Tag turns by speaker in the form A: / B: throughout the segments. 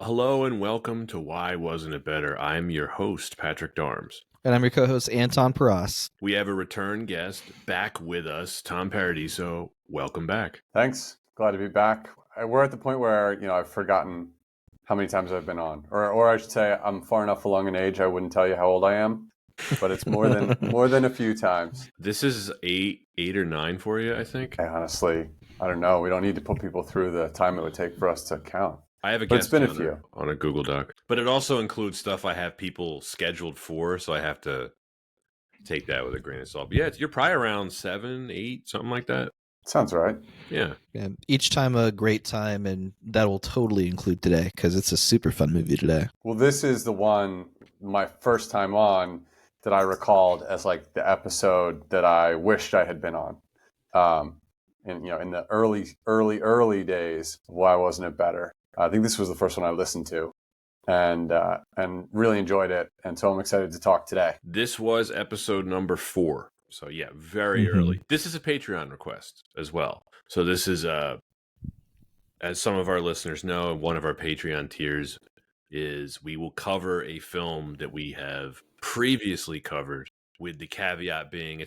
A: Hello and welcome to Why Wasn't It Better? I'm your host, Patrick Darms.
B: And I'm your co-host, Anton Paras.
A: We have a return guest back with us, Tom Paradiso. Welcome back.
C: Thanks. Glad to be back. We're at the point where, I've forgotten how many times I've been on. Or I should say I'm far enough along in age I wouldn't tell you how old I am. But it's more than a few times.
A: This is eight or nine for you, I think.
C: Honestly, I don't know. We don't need to put people through the time it would take for us to count.
A: I have a
C: But
A: guest
C: it's been a few.
A: on a Google Doc. But it also includes stuff I have people scheduled for, so I have to take that with a grain of salt. But yeah, you're probably around 7, 8, something like that.
C: Sounds right.
A: Yeah.
B: Each time a great time, and that will totally include today because it's a super fun movie today.
C: Well, this is the one, my first time on, that I recalled as like the episode that I wished I had been on. In the early days of Why Wasn't It Better? I think this was the first one I listened to, and really enjoyed it. And so I'm excited to talk today.
A: This was episode number 4. So yeah, very early. This is a Patreon request as well. So this is, as some of our listeners know, one of our Patreon tiers is we will cover a film that we have previously covered, with the caveat being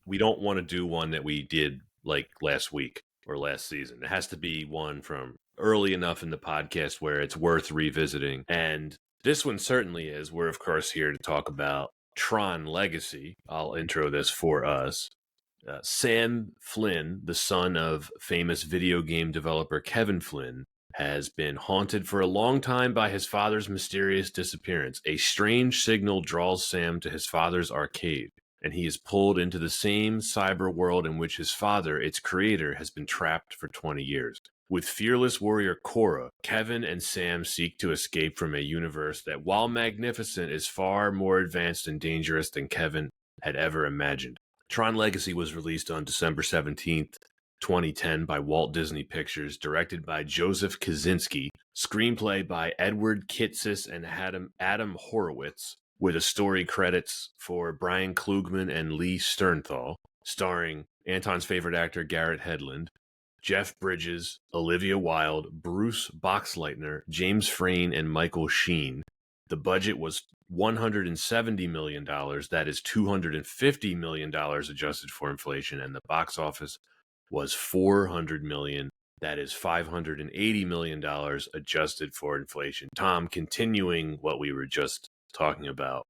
A: we don't want to do one that we did like last week or last season. It has to be one from early enough in the podcast where it's worth revisiting. And this one certainly is. We're, of course, here to talk about Tron Legacy. I'll intro this for us. Sam Flynn, the son of famous video game developer Kevin Flynn, has been haunted for a long time by his father's mysterious disappearance. A strange signal draws Sam to his father's arcade, and he is pulled into the same cyber world in which his father, its creator, has been trapped for 20 years. With fearless warrior Cora, Kevin and Sam seek to escape from a universe that, while magnificent, is far more advanced and dangerous than Kevin had ever imagined. Tron Legacy was released on December 17th, 2010 by Walt Disney Pictures, directed by Joseph Kosinski, screenplay by Edward Kitsis and Adam Horowitz, with a story credits for Brian Klugman and Lee Sternthal, starring Anton's favorite actor Garrett Hedlund, Jeff Bridges, Olivia Wilde, Bruce Boxleitner, James Frain, and Michael Sheen. The budget was $170 million. That is $250 million adjusted for inflation. And the box office was $400 million. That is $580 million adjusted for inflation. Tom, continuing what we were just talking about,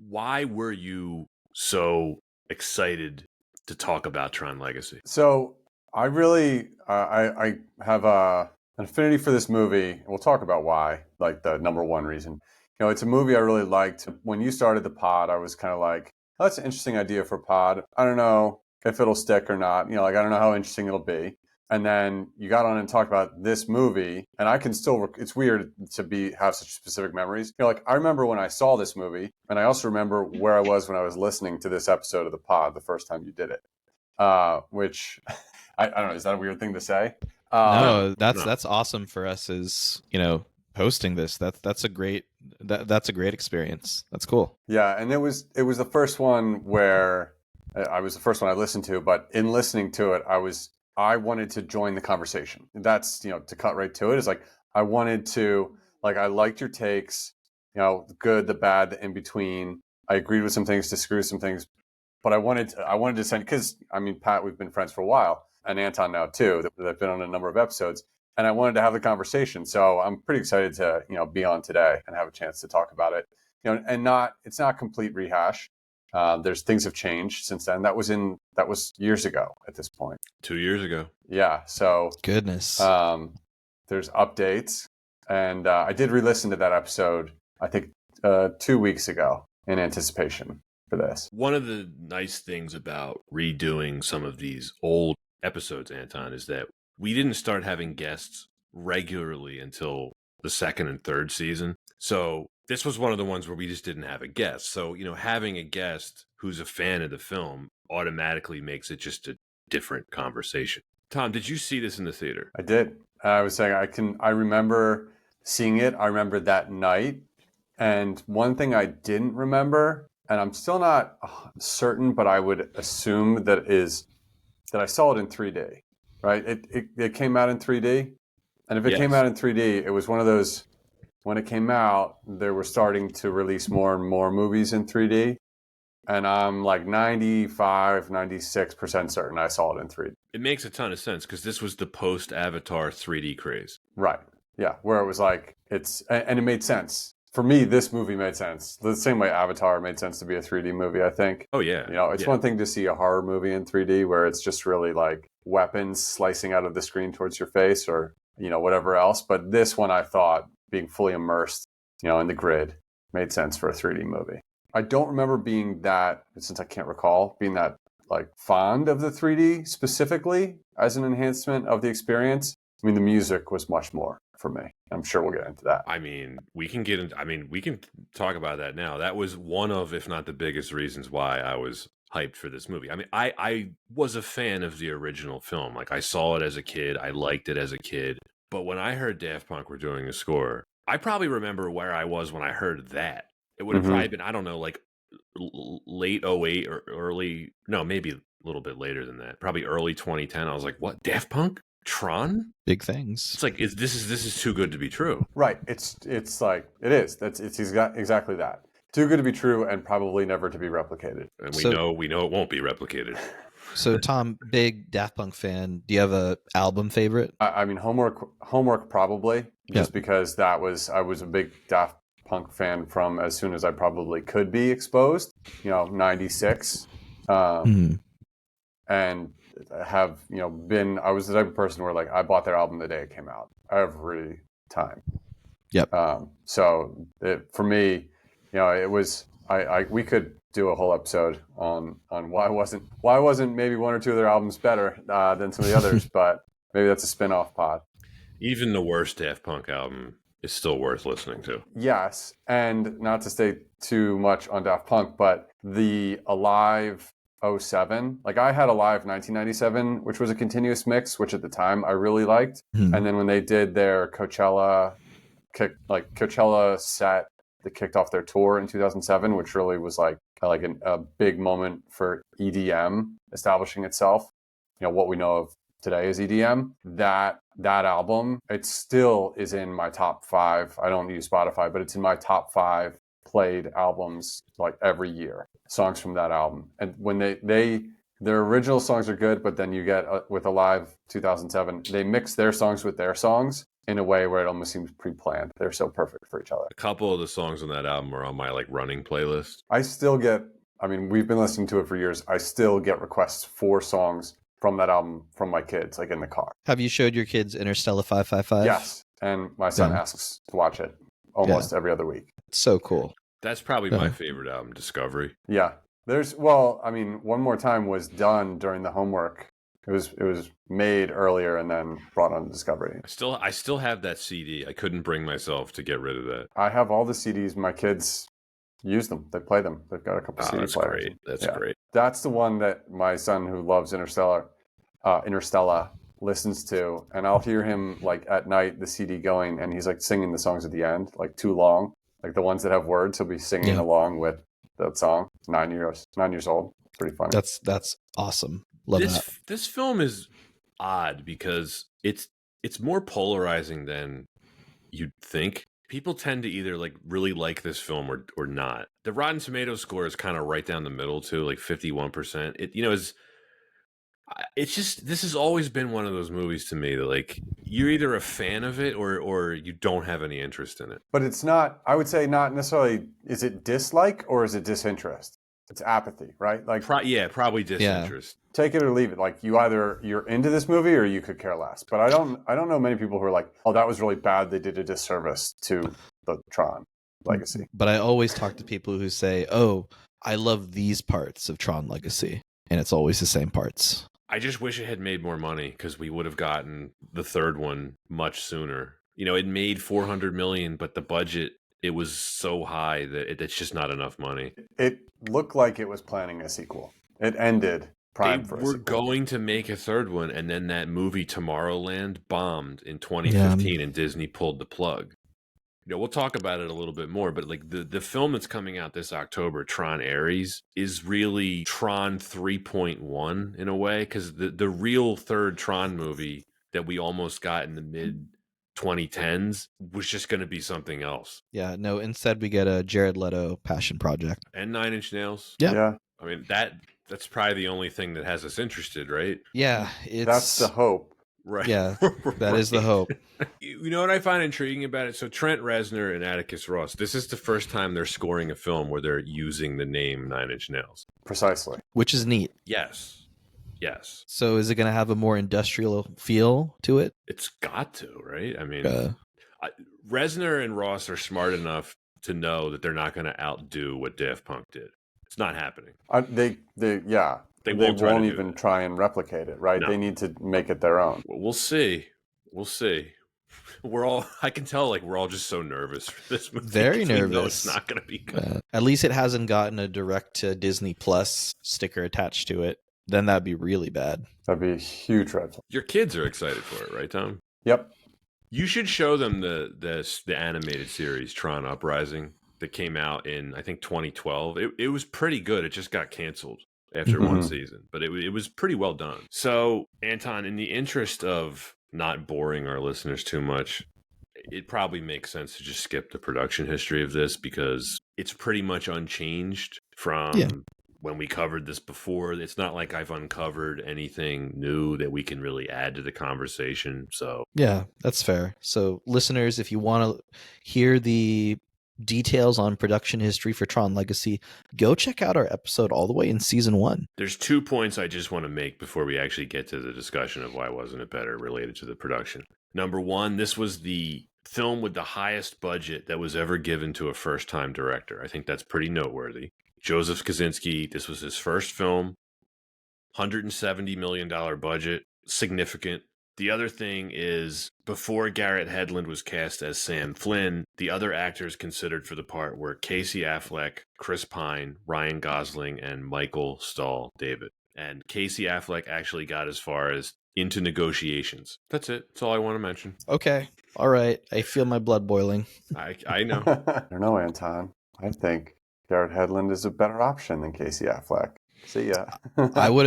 A: why were you so excited to talk about Tron Legacy?
C: So I really, I have an affinity for this movie. We'll talk about why, like the number one reason. It's a movie I really liked. When you started the pod, I was kind of like, oh, that's an interesting idea for a pod. I don't know if it'll stick or not. I don't know how interesting it'll be. And then you got on and talked about this movie, and I can still, it's weird to have such specific memories. I remember when I saw this movie, and I also remember where I was when I was listening to this episode of the pod the first time you did it, which I don't know, is that a weird thing to say?
B: No, that's awesome for us as, hosting this. That's a great experience. That's cool.
C: Yeah, and it was the first one where I was the first one I listened to, but in listening to it, I wanted to join the conversation. That's, to cut right to it, is like, I wanted to, I liked your takes, the good, the bad, the in between. I agreed with some things, disagreed with some things, but I wanted to send, because, Pat, we've been friends for a while, and Anton now too, that I've been on a number of episodes, and I wanted to have the conversation. So I'm pretty excited to, be on today and have a chance to talk about it, and it's not complete rehash. There's things have changed since then. That was years ago at this point.
A: 2 years ago.
C: Yeah. So
B: goodness.
C: There's updates, and I did re-listen to that episode, I think 2 weeks ago, in anticipation for this.
A: One of the nice things about redoing some of these old episodes, Anton, is that we didn't start having guests regularly until the second and third season. So this was one of the ones where we just didn't have a guest. So, having a guest who's a fan of the film automatically makes it just a different conversation. Tom, did you see this in the theater?
C: I did. I was saying I remember seeing it. I remember that night. And one thing I didn't remember, and I'm still not certain, but I would assume that I saw it in 3D, right? It came out in 3D. And if it came out in 3D, it was one of those when it came out, they were starting to release more and more movies in 3D. And I'm like 95, 96% certain I saw it in 3D.
A: It makes a ton of sense because this was the post-Avatar 3D craze.
C: Right. Yeah. Where it was like, and it made sense. For me, this movie made sense. The same way Avatar made sense to be a 3D movie, I think.
A: Oh, yeah.
C: It's one thing to see a horror movie in 3D where it's just really like weapons slicing out of the screen towards your face or, whatever else. But this one, I thought, being fully immersed, in the grid made sense for a 3D movie. I don't remember being that, since I can't recall, being that like fond of the 3D specifically as an enhancement of the experience. I mean, the music was much more for me. I'm sure we'll get into that.
A: I mean, we can talk about that now. That was one of, if not the biggest reasons why I was hyped for this movie. I mean, I was a fan of the original film. Like, I saw it as a kid. I liked it as a kid. But when I heard Daft Punk were doing a score, I probably remember where I was when I heard that. It would have probably been, I don't know, like late 08 or early, no, maybe a little bit later than that. Probably early 2010. I was like, what? Daft Punk? Tron?
B: Big things.
A: It's like, this is too good to be true.
C: Right. It's like, it is. It's exactly that. Too good to be true and probably never to be replicated.
A: And we know it won't be replicated.
B: So, Tom, big Daft Punk fan. Do you have a album favorite?
C: I mean, Homework probably, just because I was a big Daft Punk fan from as soon as I probably could be exposed, 96. And have, I was the type of person where like I bought their album the day it came out every time.
B: Yep.
C: So for me, it was, we could do a whole episode on why wasn't maybe one or two of their albums better than some of the others, but maybe that's a spin-off pod.
A: Even the worst Daft Punk album is still worth listening to.
C: Yes, and not to stay too much on Daft Punk, but the Alive 07, like I had Alive 1997, which was a continuous mix, which at the time I really liked. And then when they did their Coachella set that kicked off their tour in 2007, which really was like a big moment for EDM establishing itself. What we know of today is EDM. That album, it still is in my top 5. I don't use Spotify, but it's in my top 5 played albums like every year. Songs from that album. And when their original songs are good, but then you get with Alive 2007, they mix their songs with their songs in a way where it almost seems pre-planned. They're so perfect for each other.
A: A couple of the songs on that album are on my like running playlist.
C: We've been listening to it for years. I still get requests for songs from that album from my kids, like in the car.
B: Have you showed your kids Interstellar 555?
C: Yes. And my son asks to watch it almost every other week.
B: It's so cool.
A: That's probably my favorite album, Discovery.
C: Yeah. One More Time was done during the Homework. It was made earlier and then brought on Discovery.
A: I still have that CD. I couldn't bring myself to get rid of that.
C: I have all the CDs. My kids use them. They play them. They've got a couple CD players.
A: That's great.
C: That's the one that my son, who loves Interstellar, listens to, and I'll hear him like at night, the CD going, and he's like singing the songs at the end, like too long, like the ones that have words. He'll be singing along with that song. 9 years old. Pretty funny.
B: That's awesome. Love that.
A: This film is odd because it's more polarizing than you'd think. People tend to either like really like this film or not. The Rotten Tomatoes score is kind of right down the middle too, like 51%. It's just, this has always been one of those movies to me that like you're either a fan of it or you don't have any interest in it.
C: But it's not, I would say not necessarily, is it dislike or is it disinterest? It's apathy, right? Like
A: probably disinterest.
C: Yeah. Take it or leave it. Like you're into this movie or you could care less. But I don't know many people who are like, oh, that was really bad. They did a disservice to the Tron Legacy.
B: But I always talk to people who say, oh, I love these parts of Tron Legacy. And it's always the same parts.
A: I just wish it had made more money because we would have gotten the third one much sooner. It made $400 million, but the budget, it was so high that it's just not enough money.
C: It looked like it was planning a sequel. It ended primed for a sequel.
A: They were going to make a third one, and then that movie Tomorrowland bombed in 2015, and Disney pulled the plug. We'll talk about it a little bit more, but like the film that's coming out this October, Tron Ares, is really Tron 3.1 in a way, because the real third Tron movie that we almost got in the mid 2010s was just going to be something else.
B: Yeah, no, instead we get a Jared Leto passion project.
A: And Nine Inch Nails.
B: Yeah.
A: I mean, that's probably the only thing that has us interested, right?
B: Yeah,
C: That's the hope.
A: Right.
B: Yeah, that is the hope.
A: You know what I find intriguing about it? So Trent Reznor and Atticus Ross, this is the first time they're scoring a film where they're using the name Nine Inch Nails.
C: Precisely.
B: Which is neat.
A: Yes.
B: So is it going to have a more industrial feel to it?
A: It's got to, right? I mean, Reznor and Ross are smart enough to know that they're not going to outdo what Daft Punk did. It's not happening.
C: They won't even try and replicate it, right? No. They need to make it their own.
A: Well, we'll see. I can tell, like, we're all just so nervous for this movie.
B: Very nervous.
A: We know it's not going to be good.
B: At least it hasn't gotten a direct to Disney Plus sticker attached to it. Then that'd be really bad.
C: That'd be a huge red flag.
A: Your kids are excited for it, right, Tom?
C: Yep.
A: You should show them the animated series Tron Uprising that came out in, I think, 2012. It was pretty good. It just got canceled after one season, but it was pretty well done. So, Anton, in the interest of not boring our listeners too much, it probably makes sense to just skip the production history of this because it's pretty much unchanged from when we covered this before. It's not like I've uncovered anything new that we can really add to the conversation. So
B: yeah, that's fair. So listeners, if you want to hear the details on production history for Tron Legacy, go check out our episode all the way in season 1.
A: There's 2 points I just want to make before we actually get to the discussion of why wasn't it better related to the production. Number 1, this was the film with the highest budget that was ever given to a first-time director. I think that's pretty noteworthy. Joseph Kosinski, this was his first film, $170 million budget, significant. The other thing is, before Garrett Hedlund was cast as Sam Flynn, the other actors considered for the part were Casey Affleck, Chris Pine, Ryan Gosling, and Michael Stahl-David. And Casey Affleck actually got as far as into negotiations. That's it. That's all I want to mention.
B: Okay. All right. I feel my blood boiling.
A: I know.
C: I don't know, Anton. I think Garrett Hedlund is a better option than Casey Affleck. See ya.
B: I would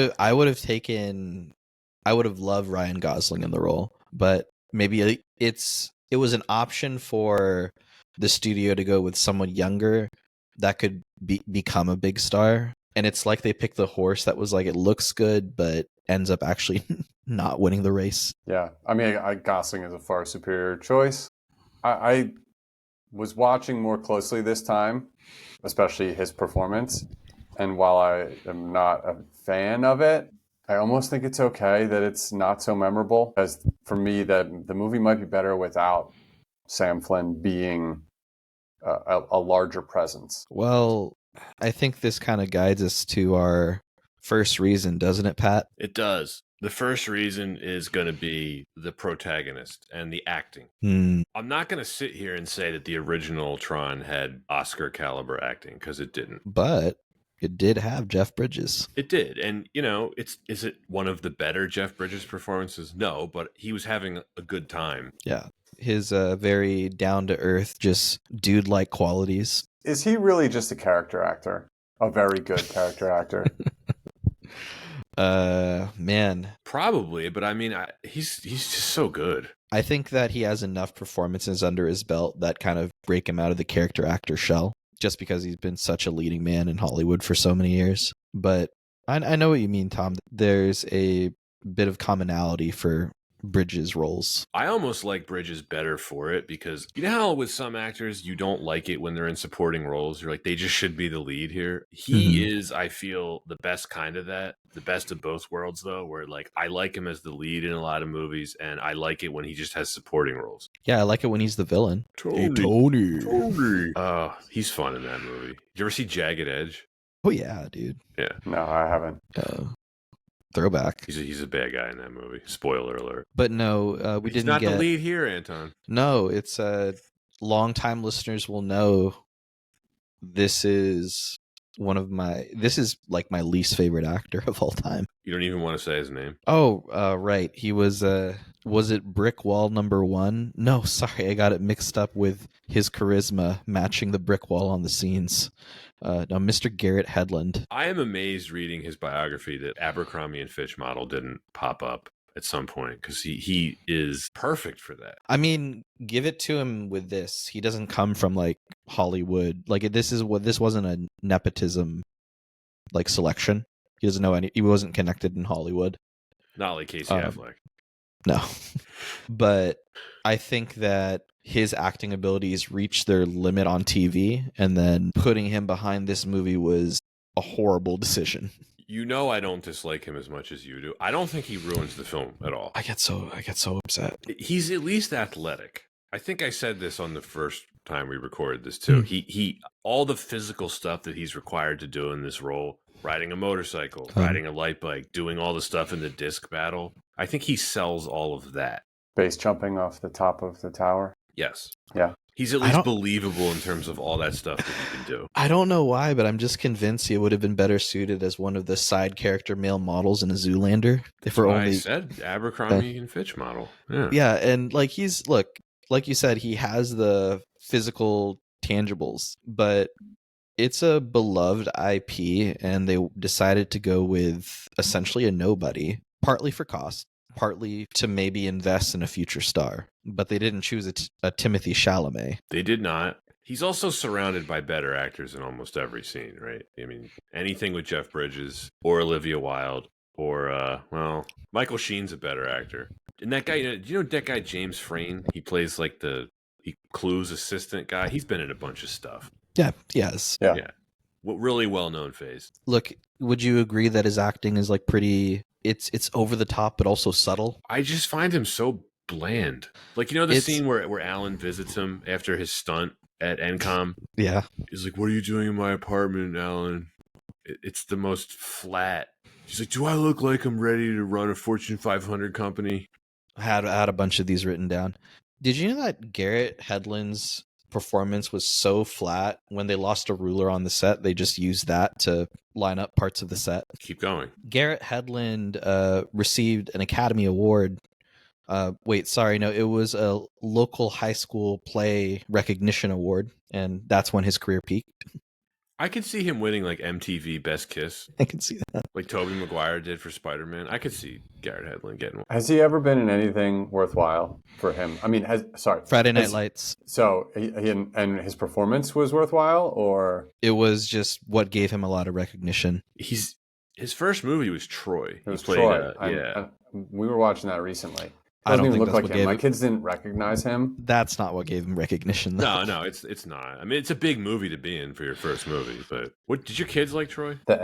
B: have loved Ryan Gosling in the role, but maybe it was an option for the studio to go with someone younger that could become a big star. And it's like they picked the horse that was like, it looks good, but ends up actually not winning the race.
C: Yeah. I mean, Gosling is a far superior choice. I was watching more closely this time, especially his performance. And while I am not a fan of it, I almost think it's okay that it's not so memorable. As for me, that the movie might be better without Sam Flynn being a larger presence.
B: Well, I think this kind of guides us to our first reason, doesn't it, Pat?
A: It does. The first reason is going to be the protagonist and the acting. I'm not going to sit here and say that the original Tron had Oscar caliber acting, because it didn't.
B: But it did have Jeff Bridges.
A: It did. And, is it one of the better Jeff Bridges performances? No, but he was having a good time.
B: Yeah. His very down-to-earth, just dude-like qualities.
C: Is he really just a character actor? A very good character actor?
B: Man.
A: Probably, but I mean, he's just so good.
B: I think that he has enough performances under his belt that kind of break him out of the character actor shell, just because he's been such a leading man in Hollywood for so many years. But I know what you mean, Tom. There's a bit of commonality for Bridges roles.
A: I almost like Bridges better for it, because you know how with some actors you don't like it when they're in supporting roles. You're like, they just should be the lead here. He is, I feel, the best kind of that. The best of both worlds, though, where like I like him as the lead in a lot of movies, and I like it when he just has supporting roles.
B: Yeah, I like it when he's the villain.
A: Tony. Oh, he's fun in that movie. Did you ever see Jagged Edge?
B: Oh yeah, dude.
A: Yeah.
C: No, I haven't.
B: Throwback.
A: He's a bad guy in that movie. Spoiler alert.
B: But no, we
A: He's
B: didn't
A: not
B: get...
A: the lead here, Anton.
B: No, it's long-time listeners will know this is like my least favorite actor of all time.
A: You don't even want to say his name.
B: Oh, right. He was it Brick Wall number 1? No, sorry, I got it mixed up with his charisma matching the brick wall on the scenes. No, Mr. Garrett Hedlund.
A: I am amazed reading his biography that Abercrombie & Fitch model didn't pop up. at some point because he is perfect for that.
B: I mean, give it to him with this. He doesn't come from like Hollywood. Like this wasn't a nepotism like selection. He doesn't know he wasn't connected in Hollywood.
A: Not like Casey Affleck.
B: No. But I think that his acting abilities reached their limit on TV, and then putting him behind this movie was a horrible decision.
A: You know, I don't dislike him as much as you do. I don't think he ruins the film at all.
B: I get so upset.
A: He's at least athletic. I think I said this on the first time we recorded this too. He all the physical stuff that he's required to do in this role, riding a motorcycle, riding a light bike, doing all the stuff in the disc battle. I think he sells all of that.
C: Base jumping off the top of the tower.
A: Yes.
C: Yeah.
A: He's at least believable in terms of all that stuff that he can do.
B: I don't know why, but I'm just convinced he would have been better suited as one of the side character male models in a Zoolander. If we're only
A: I said Abercrombie and Fitch model.
B: Yeah, and like like you said, he has the physical tangibles, but it's a beloved IP, and they decided to go with essentially a nobody, partly for cost, partly to maybe invest in a future star. But they didn't choose a Timothée Chalamet.
A: They did not. He's also surrounded by better actors in almost every scene, right? I mean, anything with Jeff Bridges or Olivia Wilde or, Michael Sheen's a better actor. And that guy, do you know that guy James Frayne? He plays like Clue's assistant guy. He's been in a bunch of stuff.
B: Yeah, yes.
C: Yeah.
A: Really well-known face.
B: Look, would you agree that his acting is like pretty... It's over the top, but also subtle?
A: I just find him so bland. Like, the scene where Alan visits him after his stunt at NCOM?
B: Yeah.
A: He's like, what are you doing in my apartment, Alan? It's the most flat. He's like, do I look like I'm ready to run a Fortune 500 company?
B: I had a bunch of these written down. Did you know that Garrett Hedlund's performance was so flat when they lost a ruler on the set, they just used that to line up parts of the set?
A: Keep going.
B: Garrett Hedlund received an Academy Award. It was a local high school play recognition award, and that's when his career peaked.
A: I could see him winning like MTV Best Kiss.
B: I can see that.
A: Like Tobey Maguire did for Spider-Man. I could see Garrett Hedlund getting one.
C: Has he ever been in anything worthwhile for him? I mean,
B: Friday Night Lights.
C: So, and his performance was worthwhile, or?
B: It was just what gave him a lot of recognition.
A: His first movie was Troy.
C: It was Troy. We were watching that recently.
B: I don't
C: even
B: think
C: look
B: that's
C: like
B: what
C: him.
B: gave
C: My
B: it.
C: kids didn't recognize him.
B: That's not what gave him recognition, though.
A: No, it's not. I mean, it's a big movie to be in for your first movie. But what did your kids like, Troy?
C: The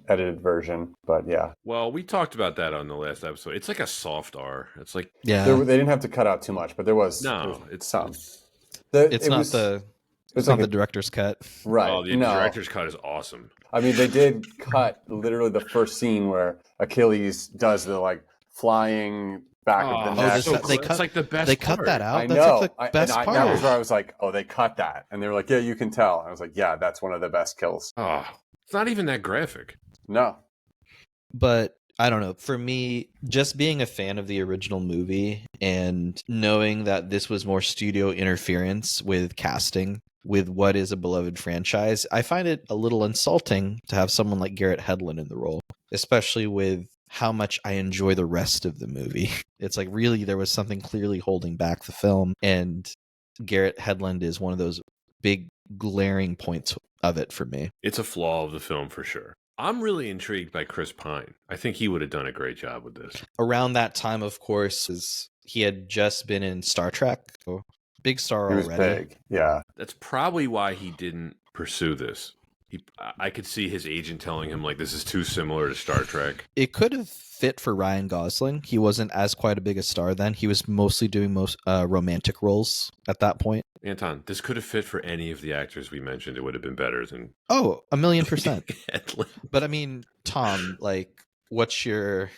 C: edited version, but yeah.
A: Well, we talked about that on the last episode. It's like a soft R. It's like
B: Yeah,
C: they didn't have to cut out too much, but there was
A: it's
C: some.
B: It's not the director's cut,
C: right?
A: Oh, the director's cut is awesome.
C: I mean, they did cut literally the first scene where Achilles does the like flying back of the neck.
A: It's like the best.
B: They cut that out.
C: I
B: That's
C: know.
B: like the best part.
C: That was where I was like, oh, they cut that, and they were like, yeah, you can tell. I was like, yeah, that's one of the best kills.
A: Oh, it's not even that graphic.
C: No,
B: but I don't know. For me, just being a fan of the original movie and knowing that this was more studio interference with casting with what is a beloved franchise, I find it a little insulting to have someone like Garrett Hedlund in the role, especially with how much I enjoy the rest of the movie. It's like really there was something clearly holding back the film, and Garrett Hedlund is one of those big glaring points of it for me.
A: It's a flaw of the film for sure. I'm really intrigued by Chris Pine. I think he would have done a great job with this.
B: Around that time, of course, he had just been in Star Trek. So big star already.
C: He was big. Yeah.
A: That's probably why he didn't pursue this. I could see his agent telling him, like, this is too similar to Star Trek.
B: It could have fit for Ryan Gosling. He wasn't as quite a big a star then. He was mostly doing romantic roles at that point.
A: Anton, this could have fit for any of the actors we mentioned. It would have been better than...
B: Oh, 1,000,000%. But I mean, Tom, like, what's your,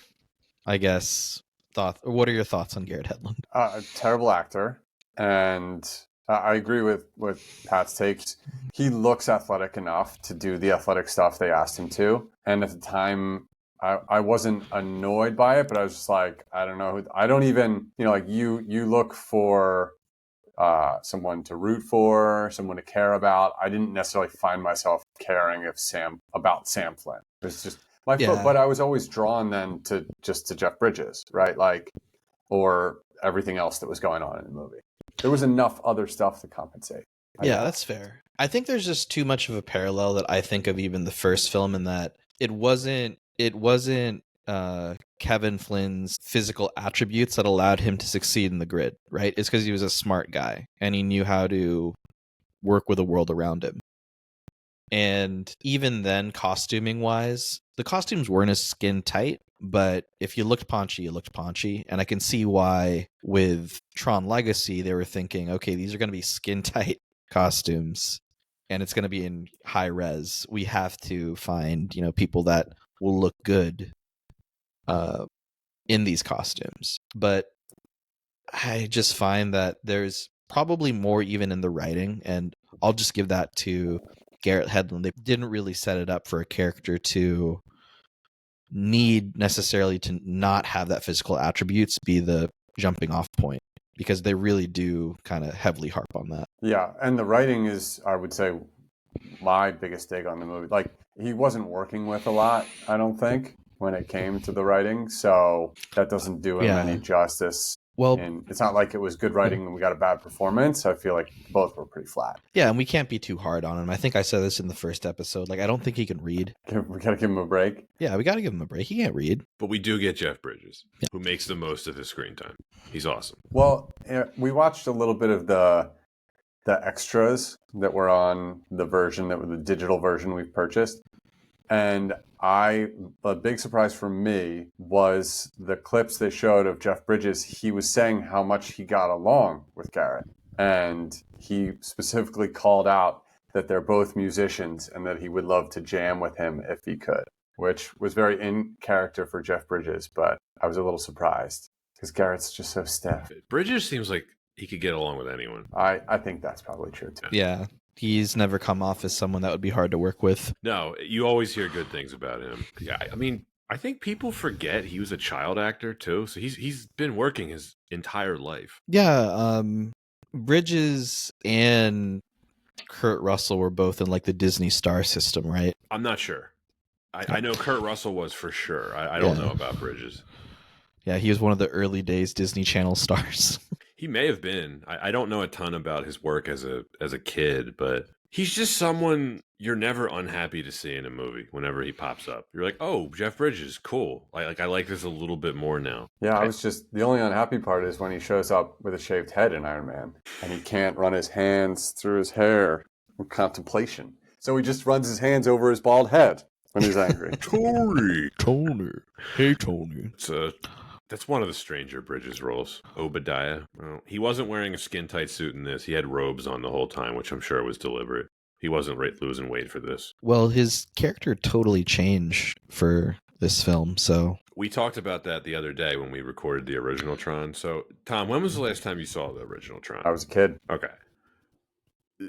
B: I guess, thought? Or what are your thoughts on Garrett Hedlund?
C: A terrible actor. And I agree with Pat's takes. He looks athletic enough to do the athletic stuff they asked him to. And at the time, I wasn't annoyed by it, but I was just like, I don't know. I don't even, like you look for someone to root for, someone to care about. I didn't necessarily find myself caring about Sam Flynn. It was just, But I was always drawn then to Jeff Bridges, right? Like, or everything else that was going on in the movie. There was enough other stuff to compensate.
B: That's fair. I think there's just too much of a parallel that I think of even the first film in that it wasn't Kevin Flynn's physical attributes that allowed him to succeed in the grid, right? It's because he was a smart guy and he knew how to work with the world around him. And even then, costuming wise, the costumes weren't as skin tight, but if you looked paunchy, you looked paunchy. And I can see why with Tron Legacy, they were thinking, okay, these are going to be skin tight costumes and it's going to be in high res. We have to find, people that will look good in these costumes. But I just find that there's probably more even in the writing, and I'll just give that to Garrett Hedlund. They didn't really set it up for a character to need necessarily to not have that physical attributes be the jumping off point, because they really do kind of heavily harp on that.
C: Yeah, and the writing is, I would say, my biggest dig on the movie. Like, he wasn't working with a lot, I don't think, when it came to the writing, so that doesn't do him any justice. Well, and it's not like it was good writing and we got a bad performance. I feel like both were pretty flat.
B: Yeah, and we can't be too hard on him. I think I said this in the first episode. Like, I don't think he can read.
C: We got to give him a break.
B: Yeah, we got to give him a break. He can't read.
A: But we do get Jeff Bridges, who makes the most of his screen time. He's awesome.
C: Well, we watched a little bit of the extras that were on the version that was the digital version we've purchased. And a big surprise for me was the clips they showed of Jeff Bridges. He was saying how much he got along with Garrett. And he specifically called out that they're both musicians and that he would love to jam with him if he could, which was very in character for Jeff Bridges. But I was a little surprised because Garrett's just so stiff.
A: Bridges seems like he could get along with anyone.
C: I think that's probably true too.
B: Yeah. He's never come off as someone that would be hard to work with.
A: No, you always hear good things about him. Yeah, I mean, I think people forget he was a child actor too. So he's been working his entire life.
B: Yeah, Bridges and Kurt Russell were both in like the Disney Star system, right?
A: I'm not sure. I know Kurt Russell was for sure. I don't know about Bridges.
B: Yeah, he was one of the early days Disney Channel stars.
A: He may have been. I don't know a ton about his work as a kid, but he's just someone you're never unhappy to see in a movie whenever he pops up. You're like, oh, Jeff Bridges, cool. I like this a little bit more now.
C: Yeah, I was just, the only unhappy part is when he shows up with a shaved head in Iron Man and he can't run his hands through his hair in contemplation. So he just runs his hands over his bald head when he's angry.
B: Tony. Hey, Tony.
A: That's one of the stranger Bridges roles. Obadiah. Well, he wasn't wearing a skin-tight suit in this. He had robes on the whole time, which I'm sure was deliberate. He wasn't losing weight for this.
B: Well, his character totally changed for this film, so...
A: We talked about that the other day when we recorded the original Tron. So, Tom, when was the last time you saw the original Tron?
C: I was a kid.
A: Okay.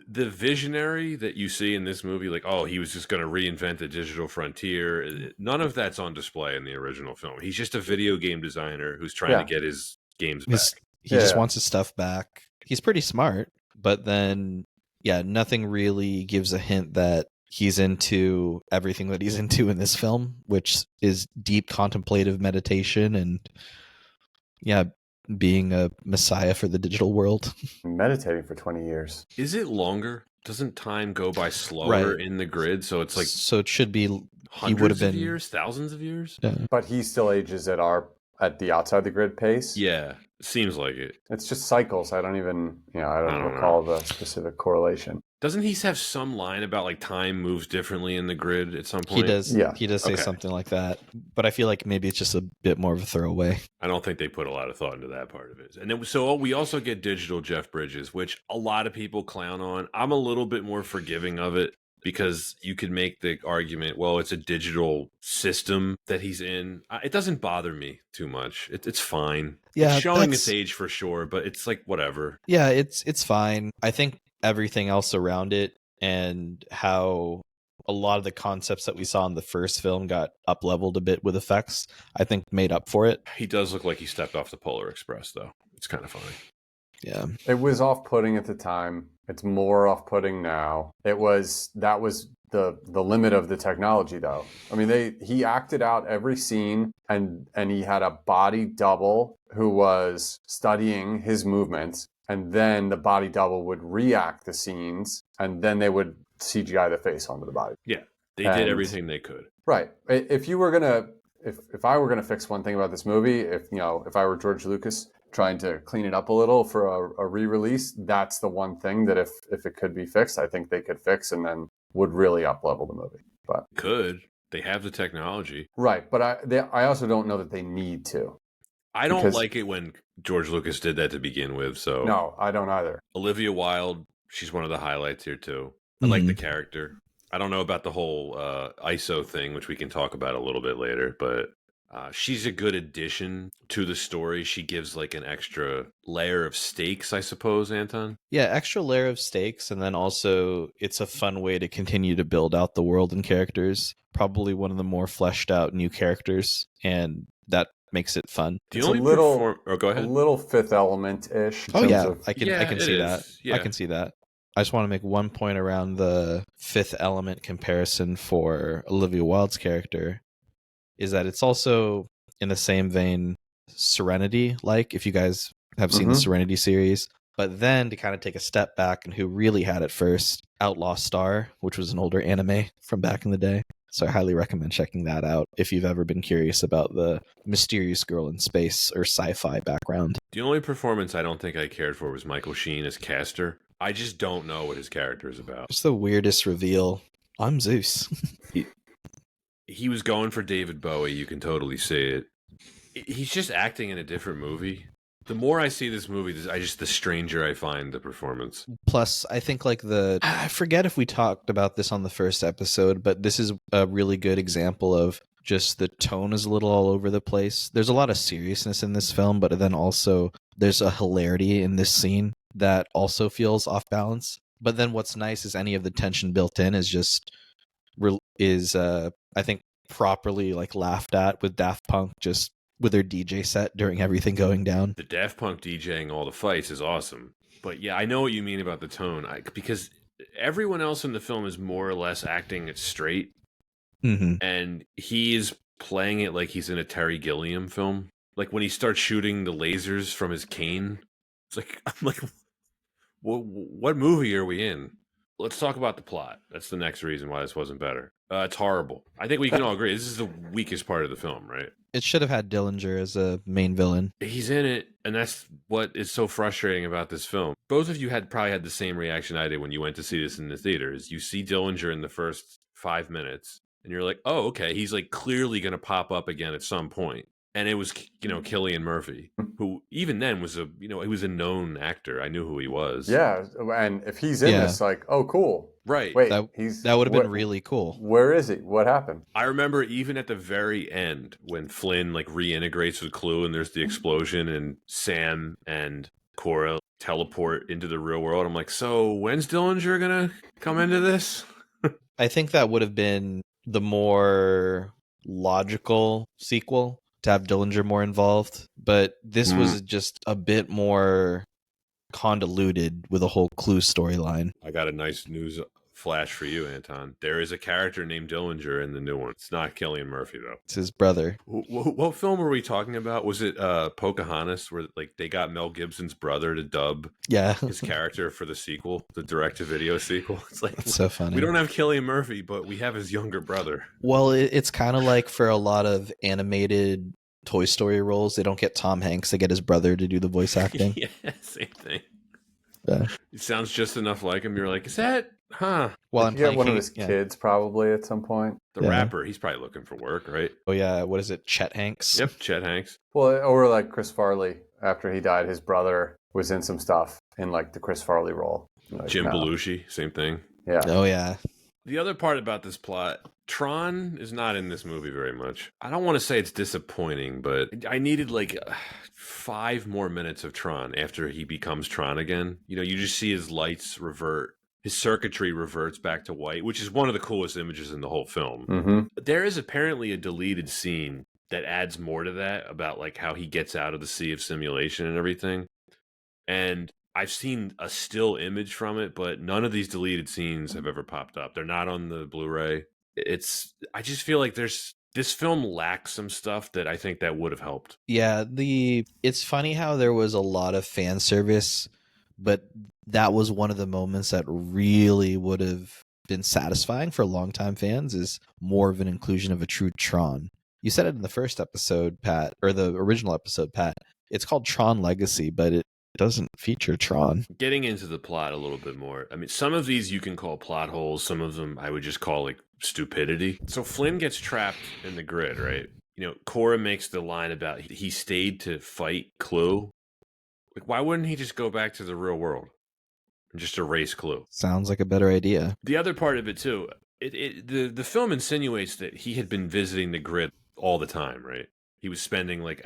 A: The visionary that you see in this movie, like, oh, he was just going to reinvent the digital frontier, none of that's on display in the original film. He's just a video game designer who's trying to get his games back.
B: He just wants his stuff back. He's pretty smart, but then, nothing really gives a hint that he's into everything that he's into in this film, which is deep contemplative meditation and, being a messiah for the digital world.
C: Meditating for 20 years.
A: Is it longer? Doesn't time go by slower in the grid? So it's like...
B: So it should be...
A: Hundreds of years? Thousands of years?
B: Yeah.
C: But he still ages at the outside the grid pace?
A: Yeah, seems like it.
C: It's just cycles. I don't even... I don't recall the specific correlation.
A: Doesn't he have some line about like time moves differently in the grid at some point?
B: He does. Yeah. He does say something like that. But I feel like maybe it's just a bit more of a throwaway.
A: I don't think they put a lot of thought into that part of it. And then, so we also get digital Jeff Bridges, which a lot of people clown on. I'm a little bit more forgiving of it because you could make the argument, well, it's a digital system that he's in. It doesn't bother me too much. It's fine.
B: Yeah,
A: it's showing its age for sure, but it's like whatever.
B: Yeah, it's fine. I think everything else around it and how a lot of the concepts that we saw in the first film got up-leveled a bit with effects, I think made up for it.
A: He does look like he stepped off the Polar Express, though. It's kind of funny.
B: Yeah.
C: It was off-putting at the time. It's more off-putting now. That was the limit of the technology, though. I mean, he acted out every scene, and he had a body double who was studying his movements, and then the body double would react the scenes, and then they would CGI the face onto the body.
A: Yeah, they did everything they could.
C: Right. If you were gonna, if I were gonna fix one thing about this movie, if I were George Lucas trying to clean it up a little for a re-release, that's the one thing that if it could be fixed, I think they could fix and then would really up-level the movie. But
A: they have the technology,
C: right? But I also don't know that they need to.
A: I don't like it when George Lucas did that to begin with. So
C: no, I don't either.
A: Olivia Wilde, she's one of the highlights here too. I like the character. I don't know about the whole ISO thing, which we can talk about a little bit later, but she's a good addition to the story. She gives like an extra layer of stakes, I suppose, Anton.
B: Yeah, extra layer of stakes, and then also it's a fun way to continue to build out the world and characters. Probably one of the more fleshed out new characters, and that makes it fun.
A: The only go ahead.
C: A little Fifth Element-ish.
B: Oh yeah, I can see that.
A: Yeah.
B: I can see that. I just want to make one point around the Fifth Element comparison for Olivia Wilde's character, is that it's also in the same vein Serenity, like if you guys have seen the Serenity series. But then to kind of take a step back, and who really had it first, Outlaw Star, which was an older anime from back in the day. So I highly recommend checking that out if you've ever been curious about the mysterious girl in space or sci-fi background.
A: The only performance I don't think I cared for was Michael Sheen as Castor. I just don't know what his character is about.
B: It's the weirdest reveal. I'm Zeus.
A: He was going for David Bowie. You can totally see it. He's just acting in a different movie. The more I see this movie, the stranger I find the performance.
B: Plus, I think I forget if we talked about this on the first episode, but this is a really good example of just the tone is a little all over the place. There's a lot of seriousness in this film, but then also there's a hilarity in this scene that also feels off balance. But then what's nice is any of the tension built in is just I think properly like laughed at with Daft Punk just with their DJ set during everything going down.
A: The Daft Punk DJing all the fights is awesome. But yeah, I know what you mean about the tone, because everyone else in the film is more or less acting it straight. And he is playing it like he's in a Terry Gilliam film. Like when he starts shooting the lasers from his cane, it's like, I'm like, what movie are we in? Let's talk about the plot. That's the next reason why this wasn't better. It's horrible. I think we can all agree. This is the weakest part of the film, right?
B: It should have had Dillinger as a main villain.
A: He's in it, and that's what is so frustrating about this film. Both of you probably had the same reaction I did when you went to see this in the theaters. You see Dillinger in the first 5 minutes, and you're like, oh, okay, he's like clearly going to pop up again at some point. And it was, Cillian Murphy, who even then was he was a known actor. I knew who he was.
C: Yeah, and if he's in this, like, oh, cool.
A: Right.
C: Wait,
B: that would have been really cool.
C: Where is he? What happened?
A: I remember even at the very end when Flynn like reintegrates with Clue and there's the explosion and Sam and Cora teleport into the real world. I'm like, so when's Dillinger gonna come into this?
B: I think that would have been the more logical sequel to have Dillinger more involved, but this was just a bit more convoluted with a whole Clue storyline.
A: I got a nice news flash for you, Anton. There is a character named Dillinger in the new one. It's not Cillian Murphy, though.
B: It's his brother.
A: What film were we talking about? Was it Pocahontas, where like they got Mel Gibson's brother to dub his character for the sequel, the direct-to-video sequel? It's like,
B: that's so funny.
A: We don't have Cillian Murphy, but we have his younger brother.
B: Well, it's kind of like for a lot of animated Toy Story roles, they don't get Tom Hanks, they get his brother to do the voice acting.
A: Yeah, same thing.
B: Yeah.
A: It sounds just enough like him. You're like, is that, huh?
C: Well, I'm get one of his kids probably at some point.
A: The rapper, he's probably looking for work, right?
B: Oh yeah, what is it, Chet Hanks?
A: Yep, Chet Hanks.
C: Well, or like Chris Farley, after he died, his brother was in some stuff in like the Chris Farley role. Like,
A: Jim Belushi, same thing.
C: Yeah.
B: Oh yeah.
A: The other part about this plot, Tron is not in this movie very much. I don't want to say it's disappointing, but I needed like 5 more minutes of Tron after he becomes Tron again. You just see his lights revert. His circuitry reverts back to white, which is one of the coolest images in the whole film. There is apparently a deleted scene that adds more to that about like how he gets out of the sea of simulation and everything. And I've seen a still image from it, but none of these deleted scenes have ever popped up. They're not on the Blu-ray. I just feel like this film lacks some stuff that I think that would have helped.
B: Yeah, it's funny how there was a lot of fan service, but that was one of the moments that really would have been satisfying for longtime fans, is more of an inclusion of a true Tron. You said it in the first episode, Pat, or the original episode, Pat. It's called Tron Legacy, but it doesn't feature Tron.
A: Getting into the plot a little bit more. I mean, some of these you can call plot holes. Some of them I would just call like stupidity. So Flynn gets trapped in the grid, right? You know, Cora makes the line about he stayed to fight Clue. Like, why wouldn't he just go back to the real world and just erase Clue?
B: Sounds like a better idea.
A: The other part of it too, the film insinuates that he had been visiting the grid all the time, right? He was spending like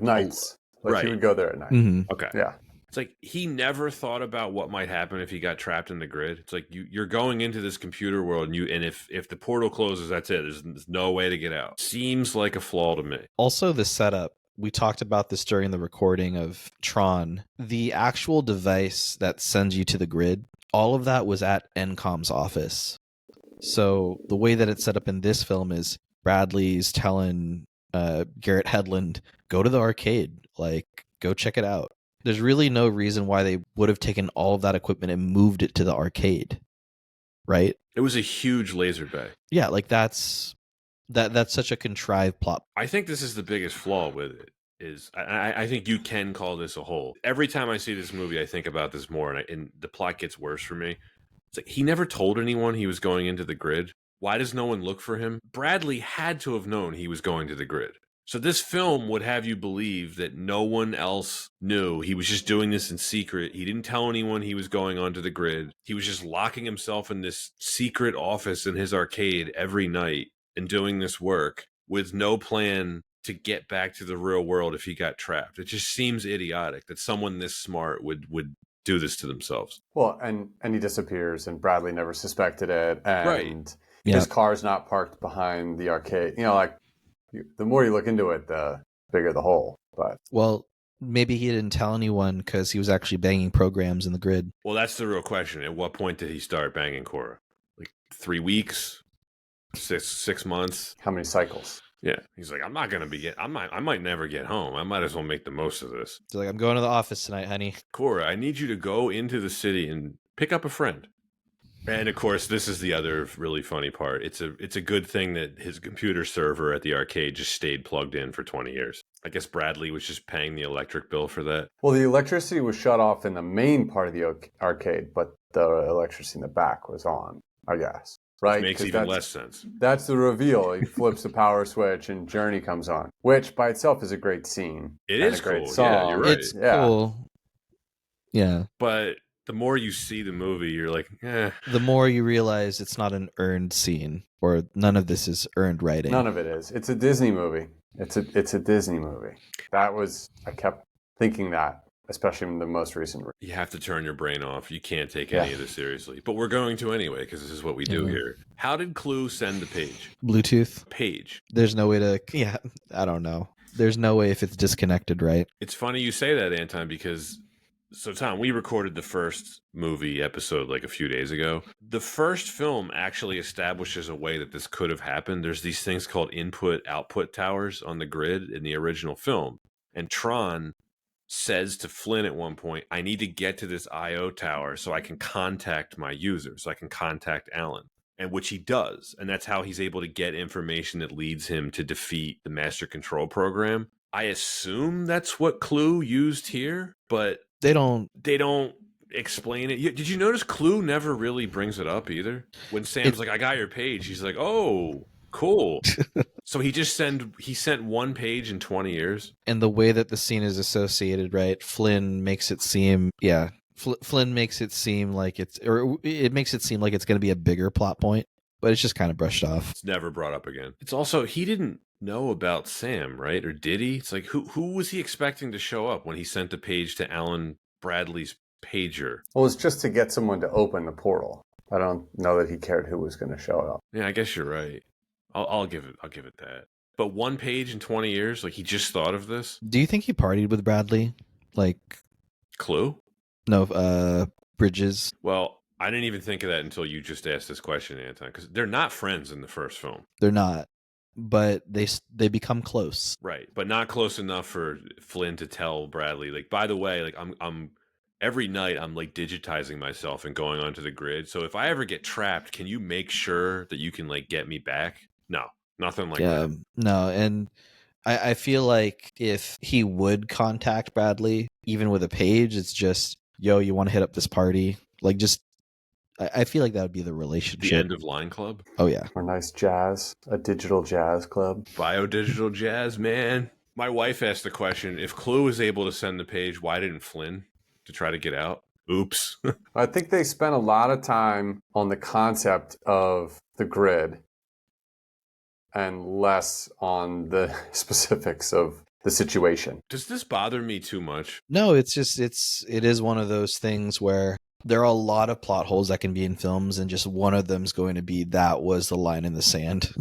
C: nights. Like
A: right.
C: he would go there at night.
B: Mm-hmm.
A: Okay.
C: Yeah.
A: It's like he never thought about what might happen if he got trapped in the grid. It's like you're going into this computer world, and if the portal closes, that's it. There's no way to get out. Seems like a flaw to me.
B: Also, the setup. We talked about this during the recording of Tron. The actual device that sends you to the grid, all of that was at Encom's office. So the way that it's set up in this film is Bradley's telling Garrett Hedlund, go to the arcade, like go check it out. There's really no reason why they would have taken all of that equipment and moved it to the arcade, right?
A: It was a huge laser bay.
B: Yeah, like that's such a contrived plot.
A: I think this is the biggest flaw with it. I think you can call this a hole. Every time I see this movie, I think about this more, and the plot gets worse for me. It's like he never told anyone he was going into the grid. Why does no one look for him? Bradley had to have known he was going to the grid. So this film would have you believe that no one else knew. He was just doing this in secret. He didn't tell anyone he was going onto the grid. He was just locking himself in this secret office in his arcade every night and doing this work with no plan to get back to the real world if he got trapped. It just seems idiotic that someone this smart would do this to themselves.
C: Well, and he disappears, and Bradley never suspected it, and
A: right.
C: His car's not parked behind the arcade. You know, like the more you look into it, the bigger the hole. But
B: well, maybe he didn't tell anyone because he was actually banging programs in the grid.
A: Well, that's the real question. At what point did he start banging Cora? Like 3 weeks, 6 months?
C: How many cycles?
A: Yeah, he's like, I'm not gonna be. I might never get home. I might as well make the most of this.
B: He's like, I'm going to the office tonight, honey.
A: Cora, I need you to go into the city and pick up a friend. And of course, this is the other really funny part. It's a good thing that his computer server at the arcade just stayed plugged in for 20 years. I guess Bradley was just paying the electric bill for that.
C: Well, the electricity was shut off in the main part of the arcade, but the electricity in the back was on, I guess. Right?
A: Which makes even less sense.
C: That's the reveal. He flips the power switch and Journey comes on, which by itself is a great scene.
A: It is
C: a great
A: cool.
C: song.
A: Yeah, you're right.
B: It's cool. Yeah.
A: But the more you see the movie, you're like, eh.
B: The more you realize it's not an earned scene, or none of this is earned writing.
C: None of it is. It's a Disney movie. It's a Disney movie. I kept thinking that, especially in the most recent.
A: You have to turn your brain off. You can't take any of this seriously. But we're going to anyway, because this is what we do here. How did Clue send the page?
B: Bluetooth.
A: Page.
B: There's no way to, I don't know. There's no way if it's disconnected, right?
A: It's funny you say that, Anton, because... So, Tom, we recorded the first movie episode like a few days ago. The first film actually establishes a way that this could have happened. There's these things called input-output towers on the grid in the original film. And Tron says to Flynn at one point, I need to get to this I.O. tower so I can contact my user, so I can contact Alan. And which he does. And that's how he's able to get information that leads him to defeat the Master Control Program. I assume that's what Clue used here, but... They don't explain it. Did you notice Clue never really brings it up either? When Sam's like, I got your page, he's like, oh, cool. So he sent one page in 20 years.
B: And the way that the scene is associated, right? Flynn makes it seem, Flynn makes it seem like it makes it seem like it's going to be a bigger plot point, but it's just kind of brushed off.
A: It's never brought up again. It's also, he didn't know about Sam, right? Or did he? It's like, who was he expecting to show up when he sent the page to Alan Bradley's pager?
C: Well, it's just to get someone to open the portal. I don't know that he cared who was going to show up.
A: Yeah, I guess you're right. I'll give it that. But one page in 20 years, like he just thought of this?
B: Do you think he partied with Bradley? Like
A: Clue?
B: No, Bridges.
A: Well, I didn't even think of that until you just asked this question, Anton, because they're not friends in the first film.
B: They're not, but they become close.
A: Right, but not close enough for Flynn to tell Bradley, like, by the way, like I'm every night I'm like digitizing myself and going onto the grid. So if I ever get trapped, can you make sure that you can like get me back? No, nothing like that.
B: No, and I feel like if he would contact Bradley, even with a page, it's just, yo, you want to hit up this party? Like, just I feel like that would be the relationship.
A: The end of Line Club?
B: Oh yeah.
C: Or nice jazz, a digital jazz club.
A: Biodigital jazz, man. My wife asked the question, if Clue was able to send the page, why didn't Flynn to try to get out? Oops.
C: I think they spent a lot of time on the concept of the grid and less on the specifics of the situation.
A: Does this bother me too much?
B: No, it is one of those things where there are a lot of plot holes that can be in films, and just one of them's going to be that was the line in the sand.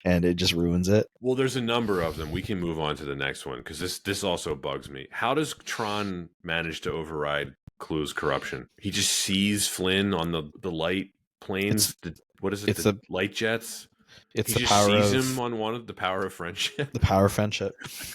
B: And it just ruins it.
A: Well, there's a number of them. We can move on to the next one because this also bugs me. How does Tron manage to override Clue's corruption? He just sees Flynn on the light planes. What is it?
B: It's
A: the light jets.
B: It's
A: he
B: the
A: just
B: power
A: sees
B: of
A: him on one of the power of friendship.
B: The power of friendship.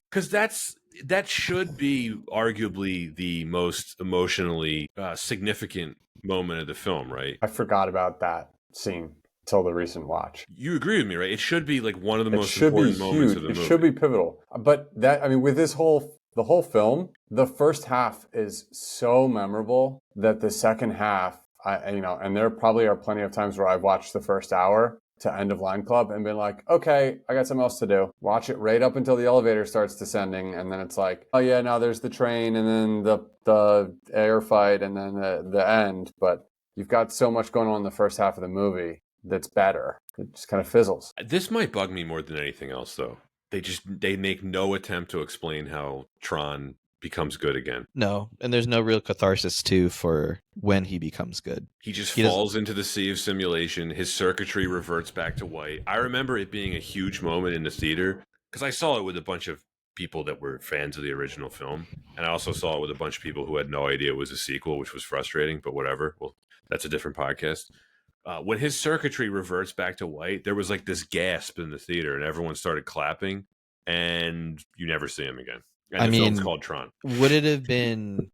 A: Because that should be arguably the most emotionally significant moment of the film, right?
C: I forgot about that scene till the recent watch.
A: You agree with me, right? It should be like one of the most important moments of the movie.
C: It should be pivotal. But that, I mean, with the whole film, the first half is so memorable that the second half, and there probably are plenty of times where I've watched the first hour to End of Line Club and been like, okay, I got something else to do. Watch it right up until the elevator starts descending, and then it's like, oh yeah, now there's the train, and then the air fight, and then the end. But you've got so much going on in the first half of the movie that's better. It just kind of fizzles.
A: This might bug me more than anything else, though. They make no attempt to explain how Tron becomes good again.
B: No, and there's no real catharsis too for when he becomes good.
A: He falls into the sea of simulation. His circuitry reverts back to white. I remember it being a huge moment in the theater because I saw it with a bunch of people that were fans of the original film, and I also saw it with a bunch of people who had no idea it was a sequel, which was frustrating, but whatever. Well, that's a different podcast. When his circuitry reverts back to white, there was like this gasp in the theater, and everyone started clapping, and you never see him again. And the film's called Tron.
B: Would it have been...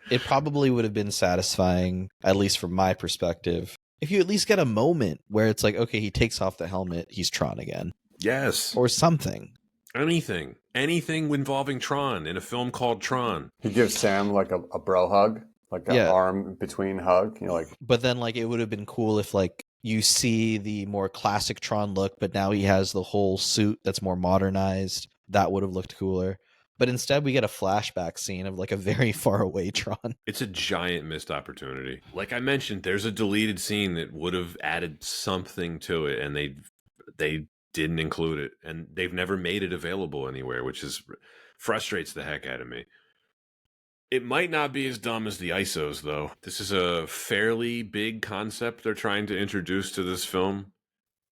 B: It probably would have been satisfying, at least from my perspective, if you at least get a moment where it's like, okay, he takes off the helmet, he's Tron again.
A: Yes.
B: Or something.
A: Anything involving Tron in a film called Tron.
C: He gives Sam like a bro hug, like an arm between hug.
B: But then like it would have been cool if like you see the more classic Tron look, but now he has the whole suit that's more modernized. That would have looked cooler. But instead, we get a flashback scene of like a very far away Tron.
A: It's a giant missed opportunity. Like I mentioned, there's a deleted scene that would have added something to it, and they didn't include it, and they've never made it available anywhere, which frustrates the heck out of me. It might not be as dumb as the ISOs, though. This is a fairly big concept they're trying to introduce to this film.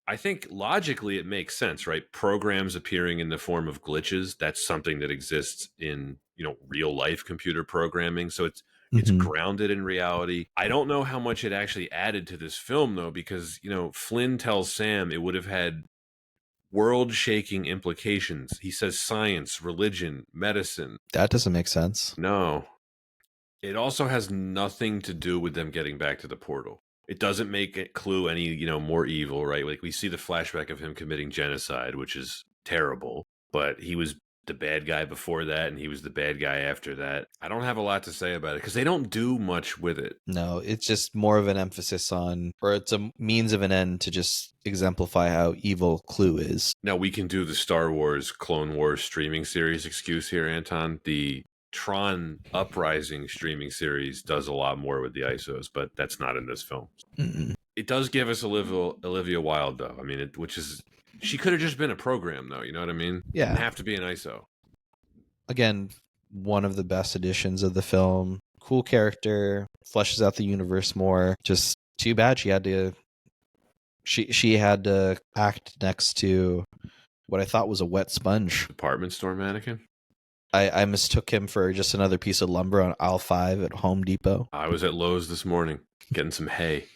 A: I think logically it makes sense, right? Programs appearing in the form of glitches, that's something that exists in, real life computer programming. So it's grounded in reality. I don't know how much it actually added to this film though, because, Flynn tells Sam it would have had world-shaking implications. He says science, religion, medicine.
B: That doesn't make sense.
A: No. It also has nothing to do with them getting back to the portal. It doesn't make it Clue any, more evil, right? Like we see the flashback of him committing genocide, which is terrible, but he was the bad guy before that and he was the bad guy after that. I don't have a lot to say about it because they don't do much with it.
B: No, it's just more of an emphasis on, or it's a means of an end to just exemplify how evil Clue is.
A: Now we can do the Star Wars Clone Wars streaming series excuse here, Anton. The Tron Uprising streaming series does a lot more with the ISOs, but that's not in this film.
B: Mm-mm.
A: It does give us Olivia Wilde, though. I mean, she could have just been a program, though. You know what I mean?
B: Yeah. It
A: didn't have to be an ISO. Again,
B: one of the best editions of the film. Cool character, fleshes out the universe more. Just too bad she had to act next to what I thought was a wet sponge.
A: Department store mannequin?
B: I mistook him for just another piece of lumber on aisle 5 at Home Depot.
A: I was at Lowe's this morning getting some hay.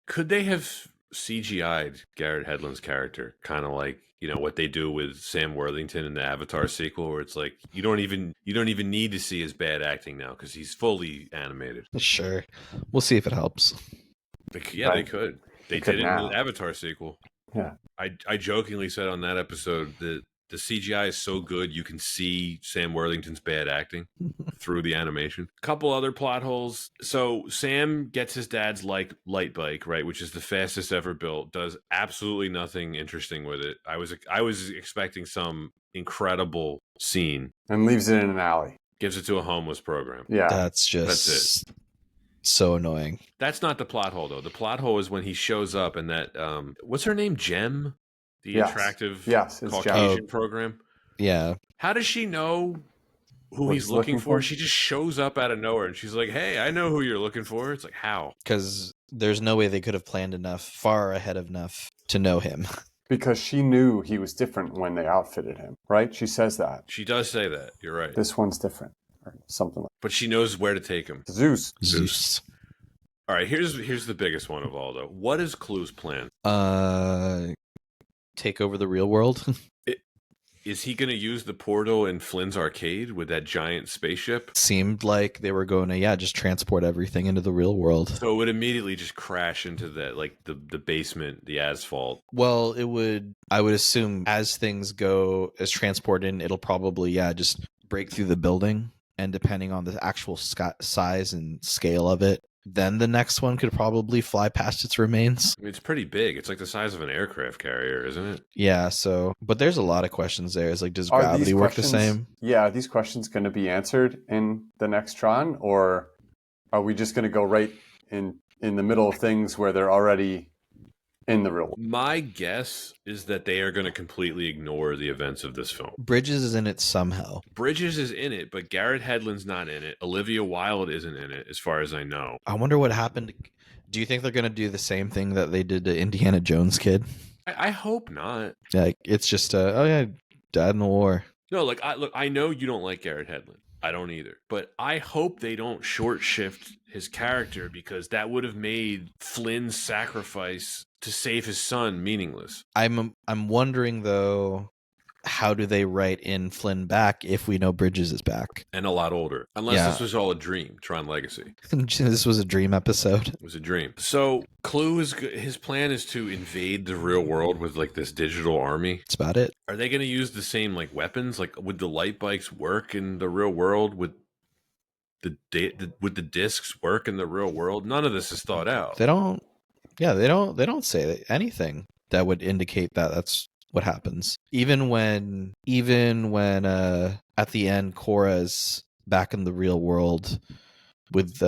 A: Could they have CGI'd Garrett Hedlund's character, kind of like what they do with Sam Worthington in the Avatar sequel, where it's like you don't even need to see his bad acting now because he's fully animated.
B: Sure, we'll see if it helps.
A: Yeah, they could. They did it in the Avatar sequel.
C: Yeah,
A: I jokingly said on that episode that the CGI is so good you can see Sam Worthington's bad acting through the animation. Couple other plot holes. So Sam gets his dad's light bike, right, which is the fastest ever built. Does absolutely nothing interesting with it. I was expecting some incredible scene,
C: and leaves it in an alley.
A: Gives it to a homeless program.
C: Yeah,
B: that's it. So annoying.
A: That's not the plot hole though. The plot hole is when he shows up and that what's her name, Jem? The attractive Caucasian program.
B: Yeah.
A: How does she know who he's looking for? She just shows up out of nowhere and she's like, "Hey, I know who you're looking for." It's like, how?
B: Because there's no way they could have planned far ahead enough to know him.
C: Because she knew he was different when they outfitted him, right? She says that.
A: She does say that. You're right.
C: This one's different, or something like that.
A: But she knows where to take him.
C: Zeus.
A: All right, here's the biggest one of all, though. What is Clue's plan?
B: Take over the real world.
A: Is he going to use the portal in Flynn's arcade with that giant spaceship?
B: Seemed like they were going to, just transport everything into the real world.
A: So it would immediately just crash into that, like the basement, the asphalt.
B: Well, I would assume as things go, as transport in, it'll probably, just break through the building. And depending on the actual size and scale of it, then the next one could probably fly past its remains.
A: I mean, it's pretty big. It's like the size of an aircraft carrier, isn't it?
B: Yeah, but there's a lot of questions there. It's like, does gravity work the same?
C: Yeah, are these questions going to be answered in the next Tron? Or are we just going to go right in the middle of things where they're already in the real world?
A: My guess is that they are going to completely ignore the events of this film.
B: Bridges is in it somehow.
A: Bridges is in it, but Garrett Hedlund's not in it. Olivia Wilde isn't in it, as far as I know.
B: I wonder what happened. Do you think they're going to do the same thing that they did to Indiana Jones kid?
A: I hope not.
B: Like, it's just, died in the war.
A: No, I know you don't like Garrett Hedlund. I don't either. But I hope they don't short shift his character, because that would have made Flynn's sacrifice to save his son meaningless.
B: I'm wondering though, how do they write in Flynn back if we know Bridges is back
A: and a lot older? Unless this was all a dream, Tron Legacy.
B: This was a dream episode.
A: It was a dream. So Clue his plan is to invade the real world with like this digital army.
B: That's about it.
A: Are they going to use the same like weapons? Like, would the light bikes work in the real world? Would the discs work in the real world? None of this is thought out.
B: They don't. Yeah, they don't say anything that would indicate that that's what happens. Even when at the end Cora's back in the real world with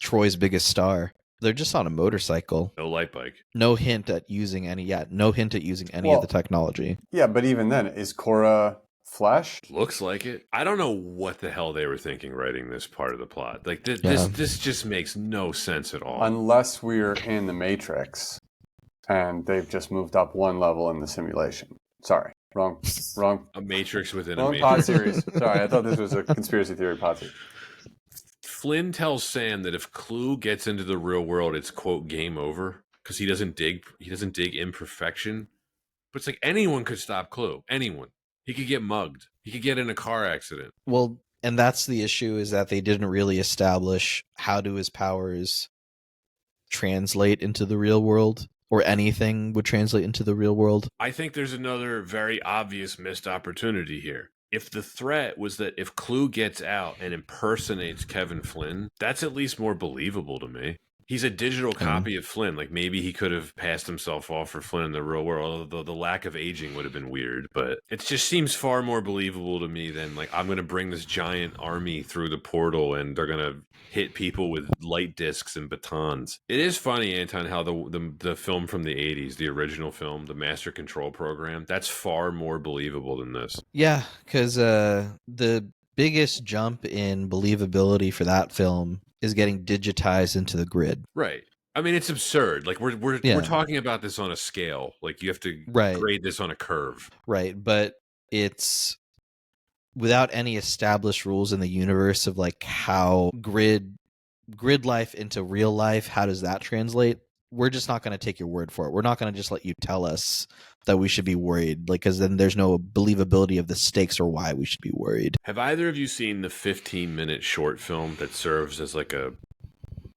B: Troy's biggest star, they're just on a motorcycle.
A: No light bike.
B: No hint at using any of the technology.
C: Yeah, but even then, is Cora flesh?
A: Looks like it. I don't know what the hell they were thinking writing this part of the plot. Like this just makes no sense at all.
C: Unless we're in the Matrix and they've just moved up one level in the simulation. Sorry, wrong.
A: A Matrix within
C: wrong
A: a Matrix.
C: pod series. Sorry, I thought this was a conspiracy theory pod series.
A: Flynn tells Sam that if Clue gets into the real world, it's quote game over, because he doesn't dig imperfection. But it's like anyone could stop Clue. Anyone. He could get mugged. He could get in a car accident.
B: Well, and that's the issue, is that they didn't really establish how do his powers translate into the real world, or anything would translate into the real world.
A: I think there's another very obvious missed opportunity here. If the threat was that if Clue gets out and impersonates Kevin Flynn, that's at least more believable to me. He's a digital copy of Flynn. Like, maybe he could have passed himself off for Flynn in the real world, although the lack of aging would have been weird. But it just seems far more believable to me than, like, I'm going to bring this giant army through the portal and they're going to hit people with light discs and batons. It is funny, Anton, how the film from the 80s, the original film, the Master Control Program, that's far more believable than this.
B: Yeah, because the biggest jump in believability for that film is getting digitized into the grid.
A: Right. I mean, it's absurd. Like, we're talking about this on a scale. Like, you have to grade this on a curve.
B: Right, but it's without any established rules in the universe of like how grid life into real life, how does that translate? We're just not going to take your word for it. We're not going to just let you tell us that we should be worried, like, because then there's no believability of the stakes or why we should be worried.
A: Have either of you seen the 15-minute short film that serves as like a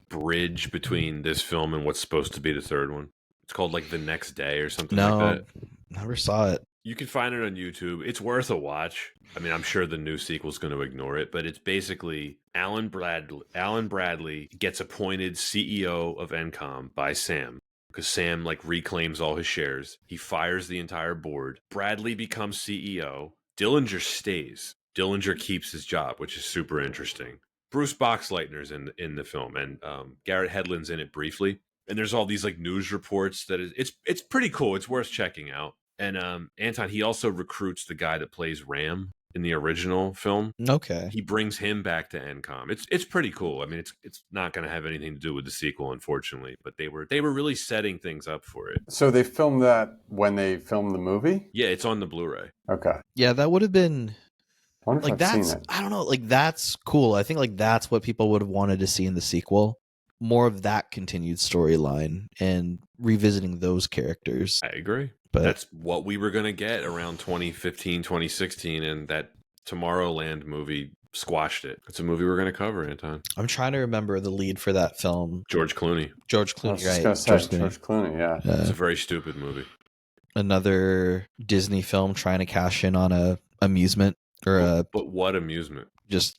A: bridge between this film and what's supposed to be the third one? It's called like The Next Day or something like that.
B: Never saw it.
A: You can find it on YouTube. It's worth a watch. I mean, I'm sure the new sequel's going to ignore it, but it's basically Alan Bradley gets appointed CEO of Encom by Sam because Sam like reclaims all his shares. He fires the entire board. Bradley becomes CEO. Dillinger stays. Dillinger keeps his job, which is super interesting. Bruce Boxleitner's in the film, and Garrett Hedlund's in it briefly. And there's all these like news reports that it's pretty cool. It's worth checking out. And Anton, he also recruits the guy that plays Ram in the original film.
B: Okay.
A: He brings him back to Encom. It's pretty cool. I mean, it's not going to have anything to do with the sequel, unfortunately, but they were really setting things up for it.
C: So they filmed that when they filmed the movie?
A: Yeah, it's on the Blu-ray.
C: Okay.
B: Yeah, that would have been
C: I wonder if
B: like
C: I've
B: that's
C: seen it.
B: I don't know, like that's cool. I think like that's what people would have wanted to see in the sequel. More of that continued storyline and revisiting those characters.
A: I agree.
B: But
A: that's what we were going to get around 2015, 2016, and that Tomorrowland movie squashed it. It's a movie we're going to cover, Anton.
B: I'm trying to remember the lead for that film.
A: George Clooney.
B: George
C: I
B: Clooney,
C: was just
B: right?
C: gonna say George Clooney, yeah.
A: It's a very stupid movie.
B: Another Disney film trying to cash in on a amusement or
A: But what amusement?
B: just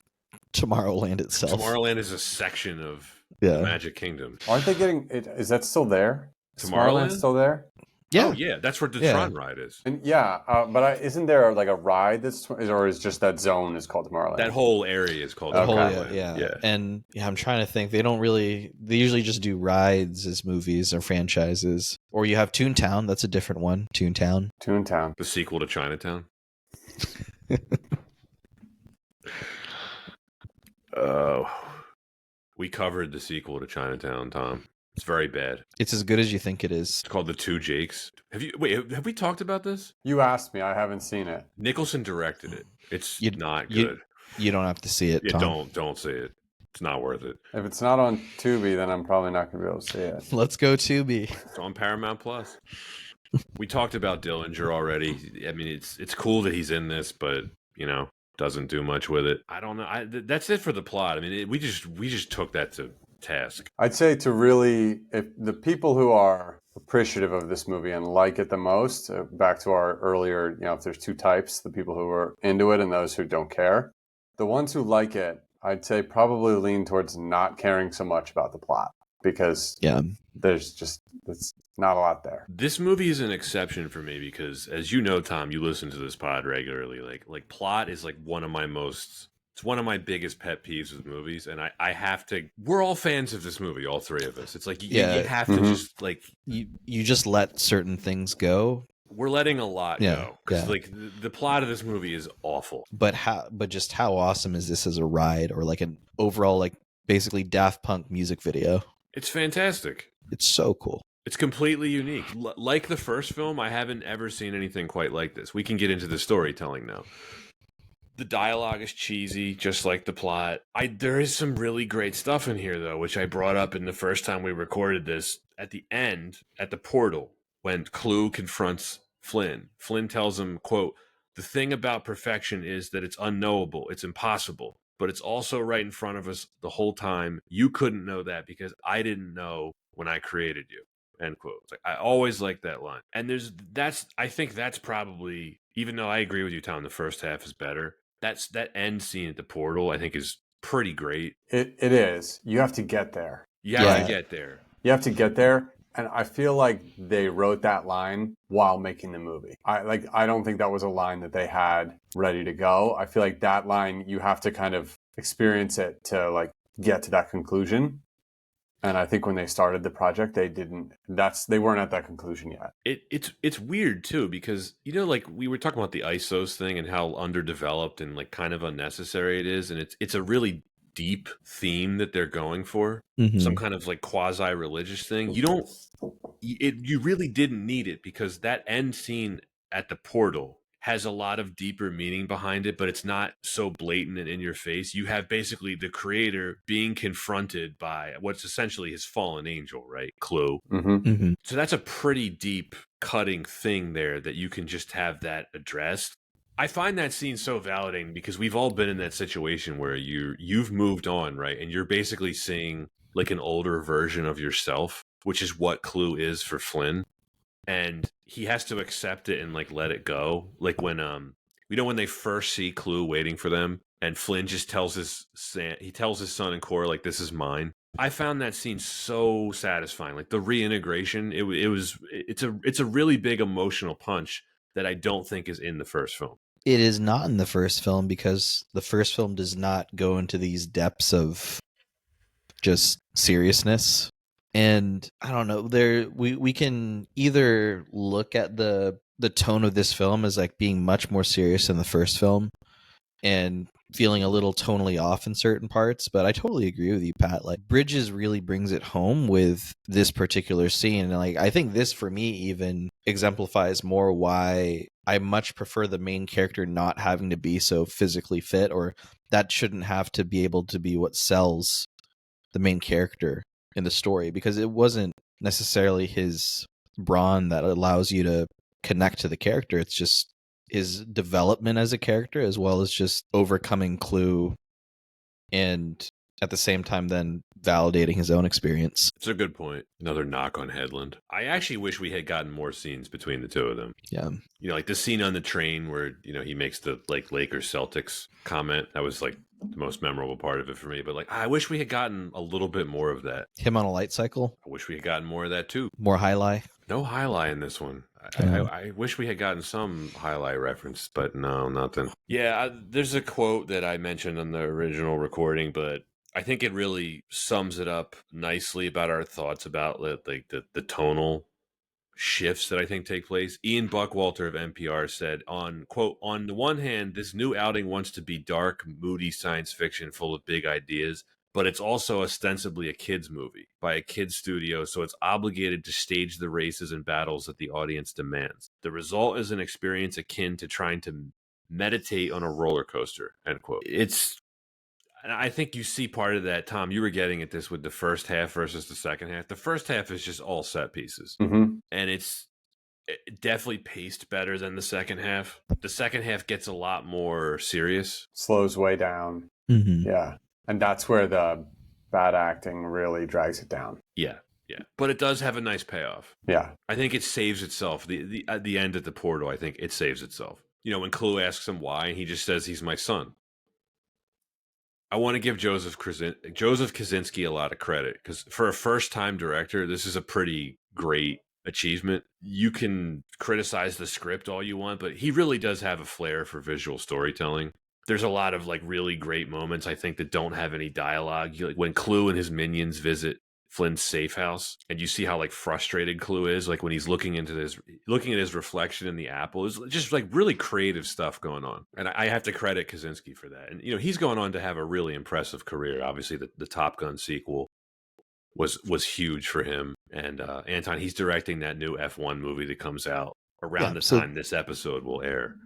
B: Tomorrowland itself.
A: Tomorrowland is a section of
B: Yeah.
A: the Magic Kingdom.
C: Aren't they getting it? Is that still there? Is
A: Tomorrowland?
C: still there?
B: Yeah.
A: Oh, yeah. That's where the
B: Yeah.
A: Tron ride is.
C: And yeah, but isn't there like a ride or is just that zone is called Tomorrowland?
A: That whole area is called
B: The whole,
A: Tomorrowland.
B: yeah. And I'm trying to think. They usually just do rides as movies or franchises. Or you have Toontown. That's a different one. Toontown.
C: Toontown.
A: The sequel to Chinatown. We covered the sequel to Chinatown, Tom. It's very bad.
B: It's as good as you think it is.
A: It's called The Two Jakes. Have we talked about this?
C: You asked me. I haven't seen it.
A: Nicholson directed it. It's not
B: you-
A: good.
B: You don't have to see it,
A: Yeah,
B: Tom.
A: don't see it. It's not worth it.
C: If it's not on Tubi, then I'm probably not going to be able to see it.
B: Let's go Tubi.
A: It's on Paramount Plus. We talked about Dillinger already. I mean, it's cool that he's in this, but doesn't do much with it. I don't know. That's it for the plot. I mean, we just took that to task.
C: I'd say if the people who are appreciative of this movie and like it the most, back to our earlier, if there's two types, the people who are into it and those who don't care. The ones who like it, I'd say probably lean towards not caring so much about the plot because there's not a lot there.
A: This movie is an exception for me because, as you know, Tom, you listen to this pod regularly. Like plot is like it's one of my biggest pet peeves with movies, and I have to. We're all fans of this movie, all three of us. It's like you have to just like
B: you just let certain things go.
A: We're letting a lot go because like the plot of this movie is awful.
B: But just how awesome is this as a ride or like an overall like basically Daft Punk music video?
A: It's fantastic.
B: It's so cool.
A: It's completely unique. Like the first film, I haven't ever seen anything quite like this. We can get into the storytelling now. The dialogue is cheesy, just like the plot. There is some really great stuff in here, though, which I brought up in the first time we recorded this. At the end, at the portal, when Clue confronts Flynn, Flynn tells him, quote, "The thing about perfection is that it's unknowable, it's impossible, but it's also right in front of us the whole time. You couldn't know that because I didn't know when I created you." End quote. It's like, I always like that line. And I think that's probably, even though I agree with you, Tom, the first half is better. That end scene at the portal, I think, is pretty great.
C: It is. You have to get there.
A: You have to get there.
C: You have to get there. And I feel like they wrote that line while making the movie. I don't think that was a line that they had ready to go. I feel like that line, you have to kind of experience it to like get to that conclusion. And I think when they started the project, they weren't at that conclusion yet.
A: It's weird too, because like we were talking about the ISOs thing and how underdeveloped and like kind of unnecessary it is, and it's a really deep theme that they're going for, some kind of like quasi-religious thing. You really didn't need it because that end scene at the portal has a lot of deeper meaning behind it, but it's not so blatant and in your face. You have basically the creator being confronted by what's essentially his fallen angel, right? Clue.
B: Mm-hmm.
A: So that's a pretty deep cutting thing there that you can just have that addressed. I find that scene so validating because we've all been in that situation where you've moved on, right? And you're basically seeing like an older version of yourself, which is what Clue is for Flynn. And he has to accept it and like let it go. Like when when they first see Clue waiting for them and Flynn just tells his son and Cora like, this is mine. I found that scene so satisfying. Like the reintegration, it's a really big emotional punch that I don't think is in the first film.
B: It is not in the first film because the first film does not go into these depths of just seriousness. And I don't know, we can either look at the tone of this film as like being much more serious than the first film and feeling a little tonally off in certain parts, but I totally agree with you, Pat. Like Bridges really brings it home with this particular scene, and like I think this for me even exemplifies more why I much prefer the main character not having to be so physically fit, or that shouldn't have to be able to be what sells the main character in the story, because it wasn't necessarily his brawn that allows you to connect to the character. It's just his development as a character, as well as just overcoming Clue and at the same time then validating his own experience.
A: It's a good point. Another knock on Headland. I actually wish we had gotten more scenes between the two of them.
B: Yeah.
A: Like the scene on the train where, he makes the like Lakers Celtics comment. That was like the most memorable part of it for me. But like, I wish we had gotten a little bit more of that.
B: Him on a light cycle.
A: I wish we had gotten more of that too.
B: More highlight.
A: No highlight in this one. I wish we had gotten some highlight reference, but no, nothing. Yeah, there's a quote that I mentioned on the original recording, but I think it really sums it up nicely about our thoughts about like the tonal shifts that I think take place. Ian Buckwalter of NPR said quote, on the one hand, this new outing wants to be dark, moody science fiction full of big ideas, but it's also ostensibly a kid's movie by a kid's studio, so it's obligated to stage the races and battles that the audience demands. The result is an experience akin to trying to meditate on a roller coaster, end quote. And I think you see part of that, Tom. You were getting at this with the first half versus the second half. The first half is just all set pieces.
C: Mm-hmm.
A: And it's definitely paced better than the second half. The second half gets a lot more serious.
C: Slows way down.
B: Mm-hmm.
C: Yeah. And that's where the bad acting really drags it down.
A: Yeah. But it does have a nice payoff.
C: Yeah.
A: I think it saves itself. At the end at the portal, I think it saves itself. When Clue asks him why, and he just says he's my son. I want to give Joseph Kosinski a lot of credit, because for a first-time director, this is a pretty great achievement. You can criticize the script all you want, but he really does have a flair for visual storytelling. There's a lot of like really great moments, I think, that don't have any dialogue. Like when Clue and his minions visit Flynn's safe house, and you see how like frustrated Clue is, like when he's looking at his reflection in the apple. It's just like really creative stuff going on, and I have to credit Kosinski for that. And he's going on to have a really impressive career. Obviously, the Top Gun sequel was huge for him. And Anton, he's directing that new F1 movie that comes out around the time this episode will air.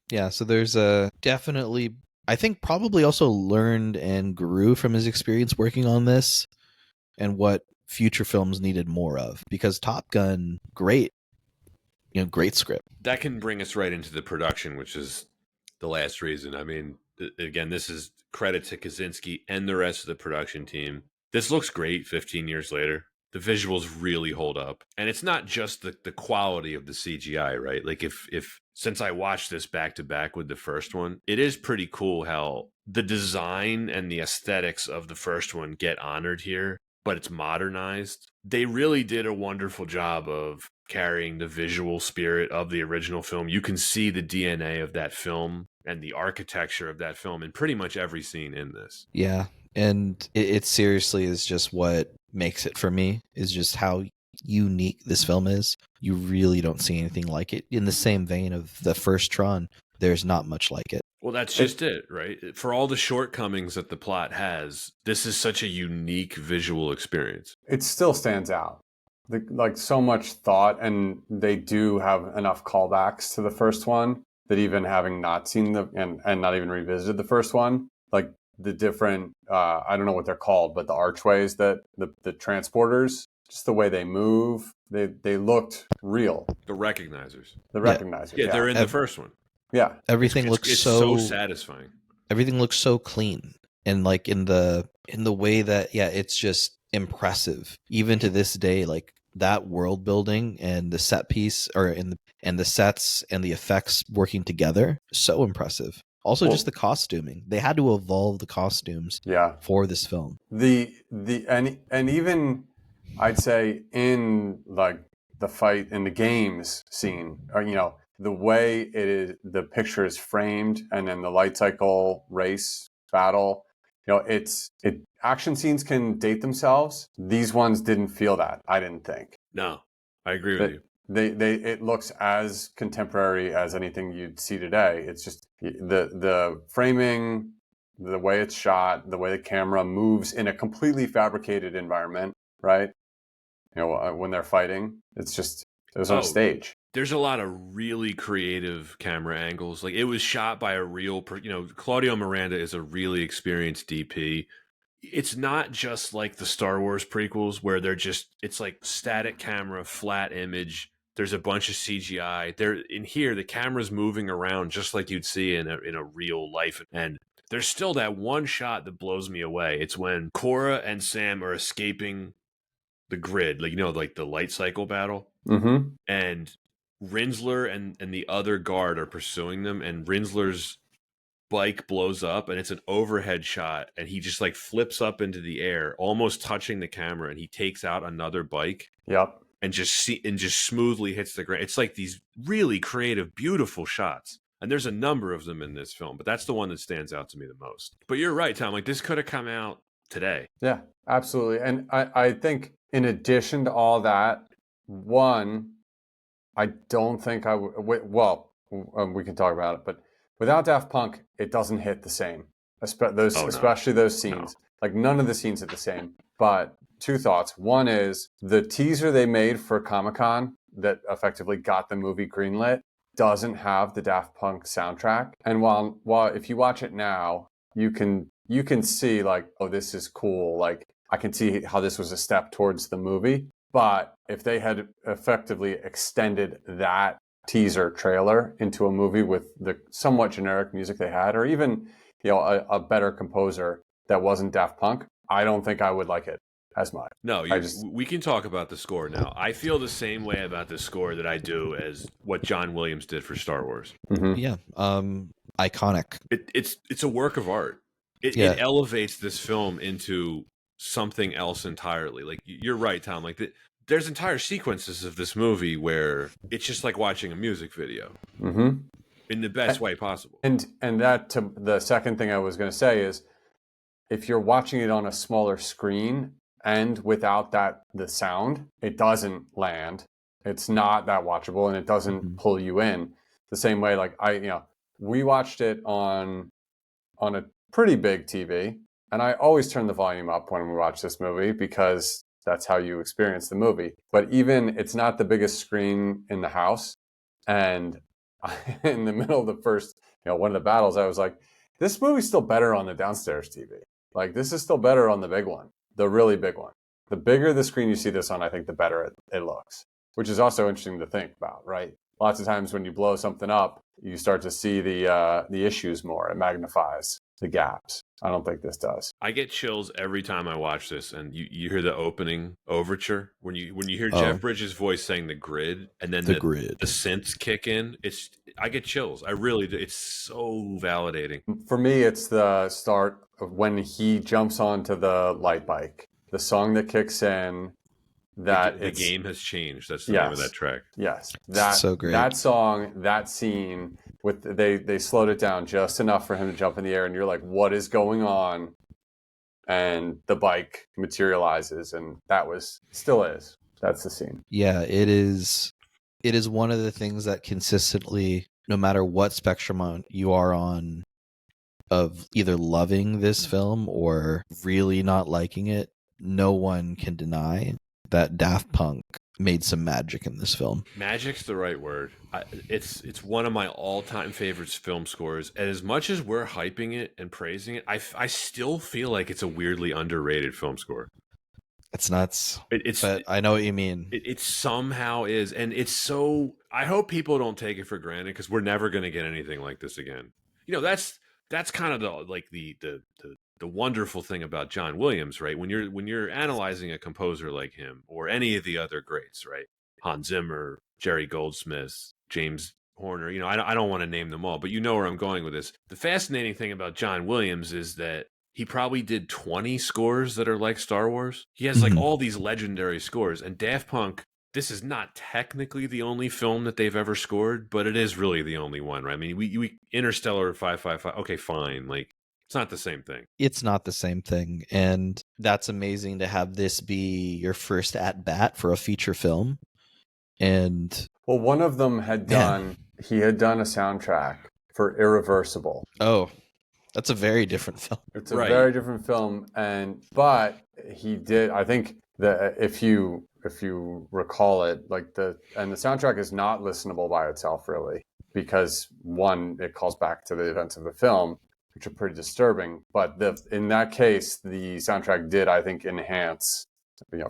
B: Yeah, so there's definitely, I think, probably also learned and grew from his experience working on this and what future films needed more of. Because Top Gun, great script.
A: That can bring us right into the production, which is the last reason. I mean, again, this is credit to Kosinski and the rest of the production team. This looks great 15 years later. The visuals really hold up. And it's not just the quality of the CGI, right? Like since I watched this back to back with the first one, it is pretty cool how the design and the aesthetics of the first one get honored here, but it's modernized. They really did a wonderful job of carrying the visual spirit of the original film. You can see the DNA of that film and the architecture of that film in pretty much every scene in this.
B: Yeah. And it seriously is just what makes it for me, is just how unique this film is. You really don't see anything like it. In the same vein of the first Tron, there's not much like it.
A: Well, that's just it, right? For all the shortcomings that the plot has, this is such a unique visual experience.
C: It still stands out. Like so much thought, and they do have enough callbacks to the first one that even having not seen and not even revisited the first one, like the different, I don't know what they're called, but the archways that the transporters, just the way they move, they looked real.
A: The recognizers.
C: The recognizers.
A: Yeah, they're in the first one.
C: Yeah.
B: Everything looks
A: it's so satisfying.
B: Everything looks so clean, and like in the way that, yeah, it's just impressive. Even to this day, like that world building and the set piece, and the sets and the effects working together, so impressive. Also, just the costuming. They had to evolve the costumes for this film.
C: And even I'd say in like the fight in the games scene, or the way it is, the picture is framed, and then the light cycle race battle, action scenes can date themselves. These ones didn't feel that. I didn't think.
A: No, I agree with you.
C: It looks as contemporary as anything you'd see today. It's just the framing, the way it's shot, the way the camera moves in a completely fabricated environment, right? When they're fighting, it was on a stage.
A: There's a lot of really creative camera angles. Like, it was shot by a real, Claudio Miranda is a really experienced DP. It's not just like the Star Wars prequels where it's like static camera, flat image. There's a bunch of CGI. In here, the camera's moving around just like you'd see in a real life. And there's still that one shot that blows me away. It's when Cora and Sam are escaping the grid, like the light cycle battle.
C: Mm-hmm.
A: And Rinsler and the other guard are pursuing them, and Rinsler's bike blows up, and it's an overhead shot, and he just like flips up into the air, almost touching the camera, and he takes out another bike.
C: Yep.
A: And just smoothly hits the ground. It's like these really creative, beautiful shots. And there's a number of them in this film, but that's the one that stands out to me the most. But you're right, Tom. Like, this could have come out today.
C: Yeah, absolutely. And I think in addition to all that, one, I don't think I would. Well, we can talk about it, but without Daft Punk, it doesn't hit the same. Especially those scenes. No. Like, none of the scenes hit the same. But two thoughts. One is the teaser they made for Comic-Con that effectively got the movie greenlit doesn't have the Daft Punk soundtrack. And while if you watch it now, you can see like, oh, this is cool. Like, I can see how this was a step towards the movie. But if they had effectively extended that teaser trailer into a movie with the somewhat generic music they had, or even a better composer that wasn't Daft Punk, I don't think I would like it as much.
A: No, we can talk about the score now. I feel the same way about the score that I do as what John Williams did for Star Wars.
B: Mm-hmm. Yeah, iconic.
A: It's a work of art. It elevates this film into something else entirely. Like, you're right, Tom. Like, there's entire sequences of this movie where it's just like watching a music video, in the best way possible.
C: And that, to the second thing I was going to say is, if you're watching it on a smaller screen and without the sound, it doesn't land. It's not that watchable, and it doesn't pull you in the same way. Like, we watched it on a pretty big TV, and I always turn the volume up when we watch this movie because that's how you experience the movie. But even it's not the biggest screen in the house, and in the middle of the first, one of the battles, I was like, this movie's still better on the downstairs TV. Like, this is still better on the big one, the really big one. The bigger the screen you see this on, I think the better it looks, which is also interesting to think about, right? Lots of times when you blow something up, you start to see the issues more. It magnifies the gaps. I don't think this does.
A: I get chills every time I watch this, and you hear the opening overture when you hear Jeff Bridges' voice saying the grid, and then the synths kick in. I get chills. I really do. It's so validating.
C: For me, it's the start of when he jumps onto the light bike. The song that kicks in.
A: The game has changed. That's the name of that track.
C: Yes,
B: that's so great.
C: That song, that scene. They slowed it down just enough for him to jump in the air, and you're like, what is going on? And the bike materializes, and still is. That's the scene.
B: Yeah, it is. It is one of the things that consistently, no matter what spectrum you are on, of either loving this film or really not liking it, no one can deny that Daft Punk made some magic in this film.
A: Magic's the right word. It's one of my all-time favorites film scores. And as much as we're hyping it and praising it, I still feel like it's a weirdly underrated film score.
B: It's nuts.
A: It's
B: but I know what you mean.
A: It somehow is, and it's so. I hope people don't take it for granted because we're never going to get anything like this again. You know, that's kind of the wonderful thing about John Williams, right? When you're analyzing a composer like him or any of the other greats, right? Hans Zimmer, Jerry Goldsmith, James Horner. You know, I don't want to name them all, but you know where I'm going with this. The fascinating thing about John Williams is that he probably did 20 scores that are like Star Wars. He has like all these legendary scores. And Daft Punk, this is not technically the only film that they've ever scored, but it is really the only one, right? I mean, we Interstellar 555, okay, fine. Like, it's not the same thing.
B: It's not the same thing. And that's amazing to have this be your first at-bat for a feature film. And
C: well, one of them had done, he had done a soundtrack for Irreversible.
B: Oh, that's a very different film.
C: It's a very different film, but he did. I think that if you recall it, the soundtrack is not listenable by itself, really, because one, it calls back to the events of the film, which are pretty disturbing. But in that case, the soundtrack did, I think, enhance,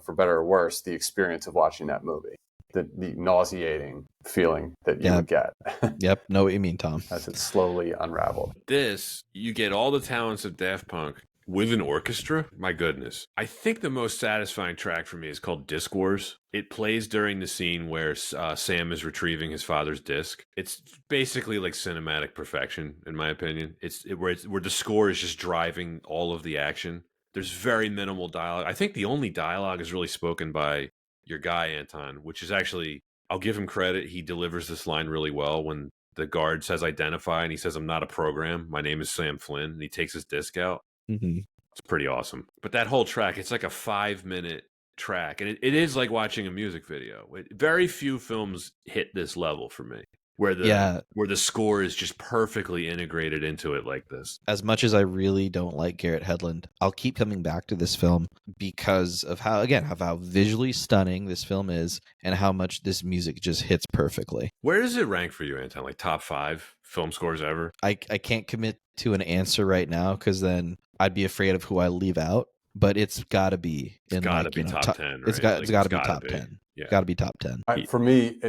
C: for better or worse, the experience of watching that movie. The nauseating feeling that you would get.
B: Yep, know what you mean, Tom.
C: As it slowly unraveled.
A: You get all the talents of Daft Punk with an orchestra. My goodness. I think the most satisfying track for me is called Disc Wars. It plays during the scene where Sam is retrieving his father's disc. It's basically like cinematic perfection, in my opinion. Where the score is just driving all of the action. There's very minimal dialogue. I think the only dialogue is really spoken by your guy, Anton, which is actually, I'll give him credit. He delivers this line really well when the guard says identify and he says, "I'm not a program. My name is Sam Flynn." And he takes his disc out.
B: Mm-hmm.
A: It's pretty awesome. But that whole track, it's like a 5-minute track. And it is like watching a music video. Very few films hit this level for me. Where the score is just perfectly integrated into it like this.
B: As much as I really don't like Garrett Hedlund, I'll keep coming back to this film because of how visually stunning this film is and how much this music just hits perfectly.
A: Where does it rank for you, Anton? Like top 5 film scores ever?
B: I can't commit to an answer right now because then I'd be afraid of who I leave out. But it's got to be in
A: top 10. Right?
B: It's got to be top 10.
A: Yeah.
B: Got to be top 10.
C: For me,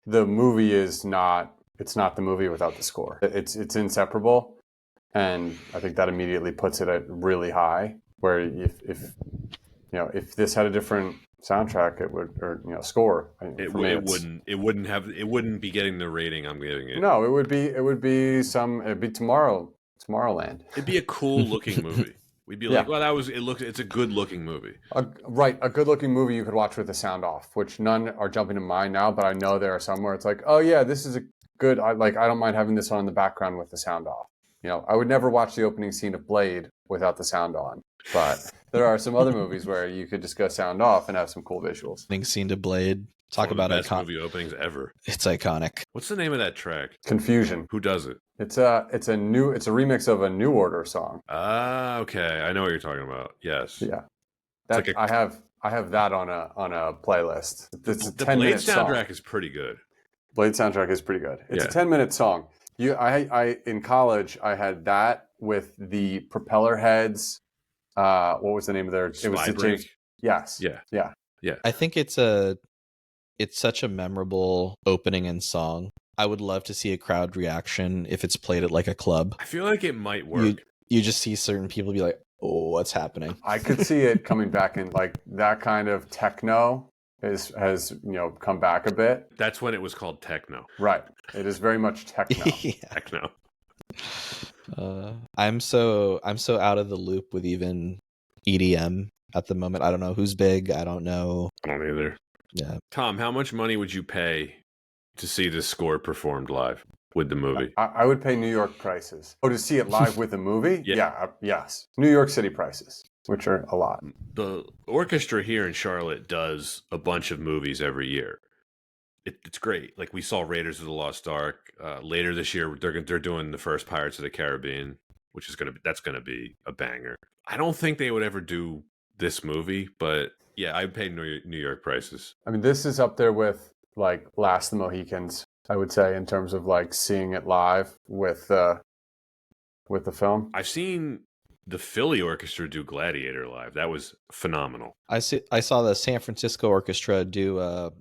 C: the movie it's not the movie without the score. It's inseparable, and I think that immediately puts it at really high. Where if this had a different soundtrack, it would, or score.
A: It wouldn't be getting the rating I'm giving it.
C: No, it would be Tomorrowland.
A: It'd be a cool looking movie. We'd be like, well, it's a good looking movie.
C: A good looking movie you could watch with the sound off, which none are jumping to mind now, but I know there are some where it's like, oh yeah, this is a good, I don't mind having this on in the background with the sound off. I would never watch the opening scene of Blade without the sound on, but there are some other movies where you could just go sound off and have some cool visuals.
B: Opening scene to Blade. Talk about
A: best movie openings ever.
B: It's iconic.
A: What's the name of that track?
C: Confusion.
A: Who does it?
C: It's a remix of a New Order song.
A: Ah, okay. I know what you're talking about. Yes.
C: Yeah. I have that on a playlist. It's a
A: the
C: 10-minute
A: Blade soundtrack is pretty good.
C: Blade soundtrack is pretty good. It's a 10-minute song. I in college I had that with the Propeller Heads. What was the name of their? It was the James. Yes.
A: Yeah.
B: I think it's such a memorable opening and song. I would love to see a crowd reaction if it's played at like a club.
A: I feel like it might work.
B: You just see certain people be like, "Oh, what's happening?"
C: I could see it coming back in like that kind of techno has come back a bit.
A: That's when it was called techno.
C: Right. It is very much techno.
A: Techno.
B: I'm so out of the loop with even EDM at the moment. I don't know who's big. I don't know.
A: I don't either.
B: Yeah.
A: Tom, how much money would you pay to see this score performed live with the movie?
C: I would pay New York prices. Oh, to see it live with the movie? Yes. New York City prices, which are a lot.
A: The orchestra here in Charlotte does a bunch of movies every year. It's great. Like we saw Raiders of the Lost Ark. Later this year, they're doing the first Pirates of the Caribbean, which is gonna be a banger. I don't think they would ever do this movie, but Yeah, I pay New York prices.
C: I mean, this is up there with like Last of the Mohicans, I would say, in terms of like seeing it live with the film.
A: I've seen the Philly Orchestra do Gladiator live. That was phenomenal.
B: I saw the San Francisco Orchestra do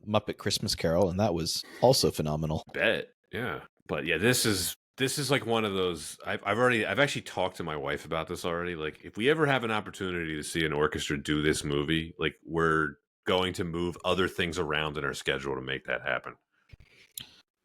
B: Muppet Christmas Carol, and that was also phenomenal.
A: Bet, yeah. But yeah, this is like one of those. I've actually talked to my wife about this already. Like, if we ever have an opportunity to see an orchestra do this movie, like, we're going to move other things around in our schedule to make that happen.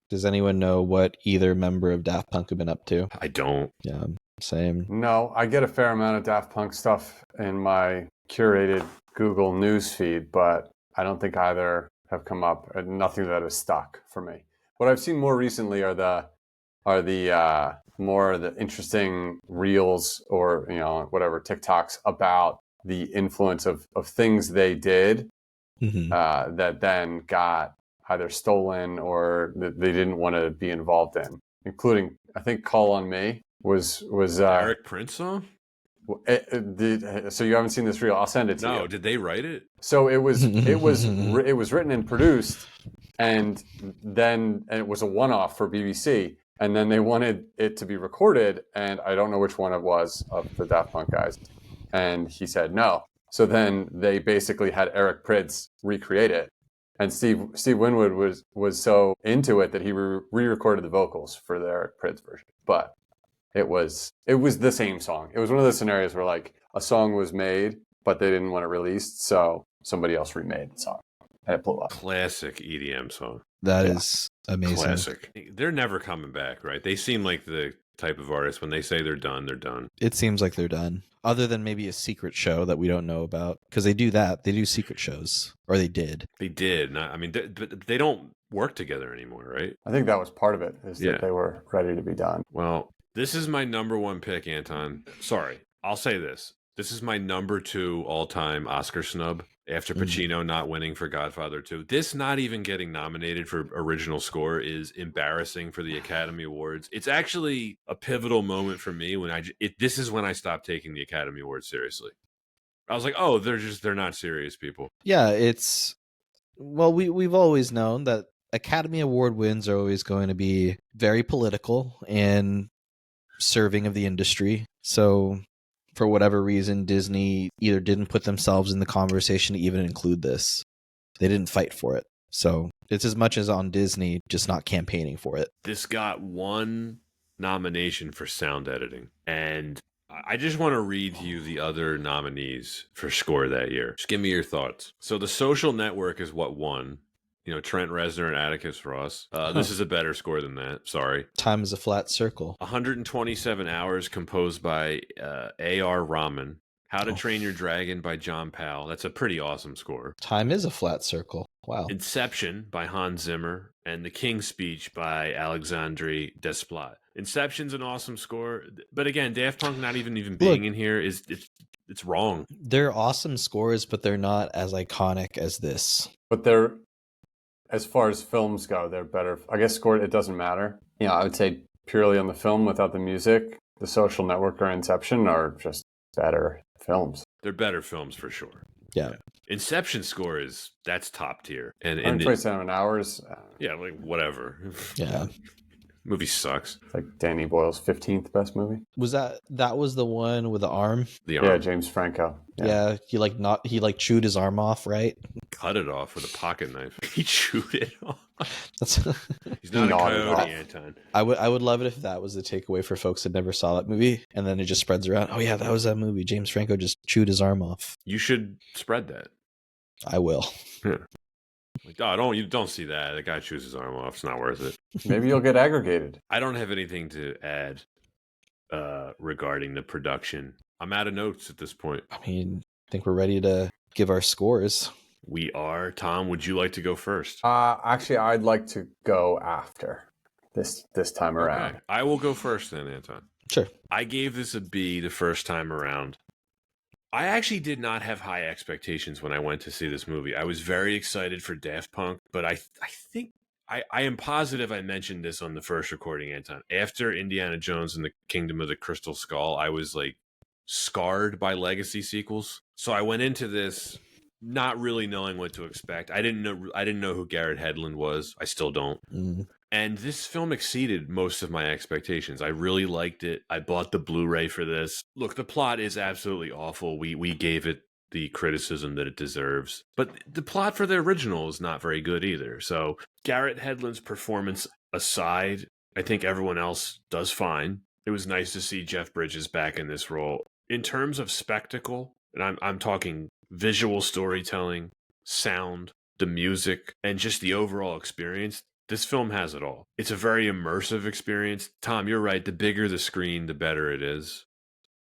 B: Does anyone know what either member of Daft Punk have been up to?
A: I don't.
B: Yeah, same.
C: No, I get a fair amount of Daft Punk stuff in my curated Google News feed, but I don't think either have come up. Nothing that has stuck for me. What I've seen more recently are the more the interesting reels or whatever TikToks about the influence of things they did that then got either stolen or that they didn't want to be involved in, including I think "Call on Me" was
A: Eric Prince song.
C: So you haven't seen this reel? I'll send it to you.
A: No, did they write it?
C: So it was written and produced, and it was a one-off for BBC, and then they wanted it to be recorded, and I don't know which one it was of the Daft Punk guys, and he said no. So then they basically had Eric Prydz recreate it, and Steve Winwood was so into it that he re-recorded the vocals for the Eric Prydz version, but it was the same song. It was one of those scenarios where like a song was made, but they didn't want it released, so somebody else remade the song, and it blew up.
A: Classic EDM song.
B: That is amazing.
A: Classic. They're never coming back, right? They seem like the type of artist when they say they're done, they're done.
B: It seems like they're done. Other than maybe a secret show that we don't know about, because they do that. They do secret shows, or they did.
A: They did. But they don't work together anymore, right?
C: I think that was part of it, is that they were ready to be done.
A: Well, this is my number one pick, Anton. Sorry, I'll say this. This is my number 2 all-time Oscar snub after Pacino not winning for Godfather 2. This not even getting nominated for original score is embarrassing for the Academy Awards. It's actually a pivotal moment for me when this is when I stopped taking the Academy Awards seriously. I was like, oh, they're not serious people.
B: Yeah, we've always known that Academy Award wins are always going to be very political and serving of the industry. So for whatever reason, Disney either didn't put themselves in the conversation to even include this. They didn't fight for it. So it's as much as on Disney, just not campaigning for it.
A: This got 1 nomination for sound editing. And I just want to read to you the other nominees for score that year. Just give me your thoughts. So The Social Network is what won. Trent Reznor and Atticus Ross. This is a better score than that. Sorry.
B: Time is a Flat Circle.
A: 127 Hours, composed by A.R. Rahman. How to Train Your Dragon by John Powell. That's a pretty awesome score.
B: Time is a Flat Circle. Wow.
A: Inception by Hans Zimmer and The King's Speech by Alexandre Desplat. Inception's an awesome score, but again, Daft Punk not even being in here it's wrong.
B: They're awesome scores, but they're not as iconic as this.
C: But they're, as far as films go, they're better. I guess scored, it doesn't matter. I would say purely on the film without the music, The Social Network or Inception are just better films.
A: They're better films for sure.
B: Yeah.
A: Inception score that's top tier. And
C: 127 Hours.
A: Yeah, like whatever.
B: Yeah.
A: Movie sucks.
C: It's like Danny Boyle's 15th best movie.
B: Was that was the one with the arm?
A: The arm.
C: Yeah, James Franco.
B: Yeah, he chewed his arm off, right?
A: Cut it off with a pocket knife. He chewed it off. He's
C: He
A: not a
C: gnawed it
A: coyote,
C: off.
A: Anton.
B: I would love it if that was the takeaway for folks that never saw that movie, and then it just spreads around. Oh yeah, that was that movie. James Franco just chewed his arm off.
A: You should spread that.
B: I will.
A: Yeah. Like, oh, don't see that. The guy chews his arm off. It's not worth it.
C: Maybe you'll get aggregated.
A: I don't have anything to add regarding the production. I'm out of notes at this point.
B: I mean, I think we're ready to give our scores.
A: We are. Tom, would you like to go first?
C: Actually, I'd like to go after this time around.
A: Okay. I will go first then, Anton.
B: Sure.
A: I gave this a B the first time around. I actually did not have high expectations when I went to see this movie. I was very excited for Daft Punk, but I think I am positive I mentioned this on the first recording, Anton. After Indiana Jones and the Kingdom of the Crystal Skull, I was like scarred by legacy sequels. So I went into this not really knowing what to expect. I didn't know who Garrett Hedlund was. I still don't. And this film exceeded most of my expectations. I really liked it. I bought the Blu-ray for this. Look, the plot is absolutely awful. We gave it the criticism that it deserves. But the plot for the original is not very good either. So Garrett Hedlund's performance aside, I think everyone else does fine. It was nice to see Jeff Bridges back in this role. In terms of spectacle, and I'm talking visual storytelling, sound, the music, and just the overall experience, this film has it all. It's a very immersive experience. Tom, you're right. The bigger the screen, the better it is.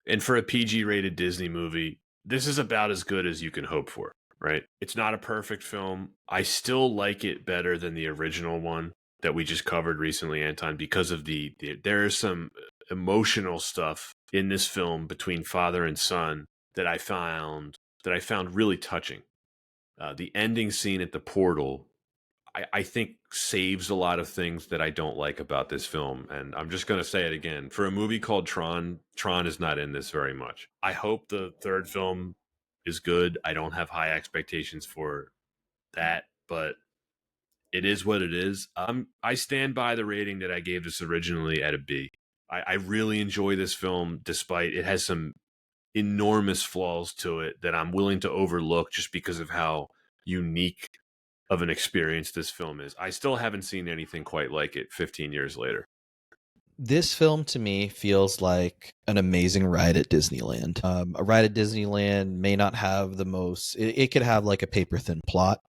A: And for a PG-rated Disney movie, this is about as good as you can hope for, right? It's not a perfect film. I still like it better than the original one that we just covered recently, Anton, because of there is some emotional stuff in this film between father and son that I found really touching. The ending scene at the portal, I think, saves a lot of things that I don't like about this film. And I'm just going to say it again. For a movie called Tron is not in this very much. I hope the third film is good. I don't have high expectations for that, but it is what it is. I stand by the rating that I gave this originally at a B. I really enjoy this film, despite it has some enormous flaws to it that I'm willing to overlook just because of how unique of an experience this film is. I still haven't seen anything quite like it 15 years later.
B: This film to me feels like an amazing ride at Disneyland. A ride at Disneyland may not have the most, it could have like a paper thin plot.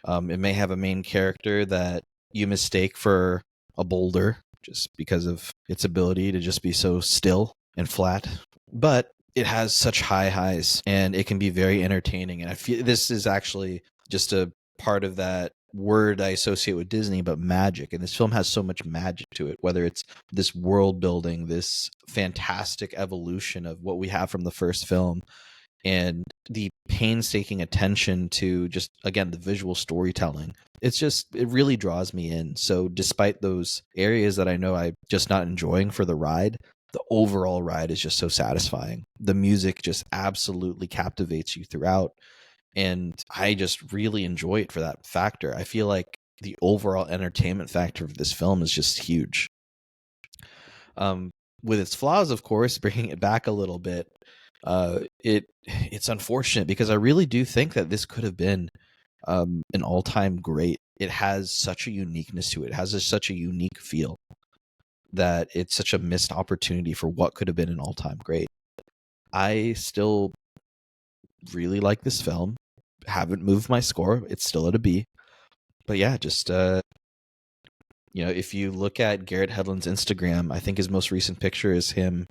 B: It may have a main character that you mistake for a boulder just because of its ability to just be so still and flat. But it has such high highs and it can be very entertaining. And I feel this is actually just a part of that word I associate with Disney, but magic. And this film has so much magic to it, whether it's this world building, this fantastic evolution of what we have from the first film, and the painstaking attention to just, again, the visual storytelling. It really draws me in. So despite those areas that I know I'm just not enjoying for the ride, the overall ride is just so satisfying. The music just absolutely captivates you throughout. And I just really enjoy it for that factor. I feel like the overall entertainment factor of this film is just huge. With its flaws, of course, bringing it back a little bit, it's unfortunate because I really do think that this could have been an all-time great. It has such a uniqueness to it. It has such a unique feel that it's such a missed opportunity for what could have been an all-time great. I still really like this film. Haven't moved my score. It's still at a B. But yeah, just if you look at Garrett Hedlund's Instagram, I think his most recent picture is him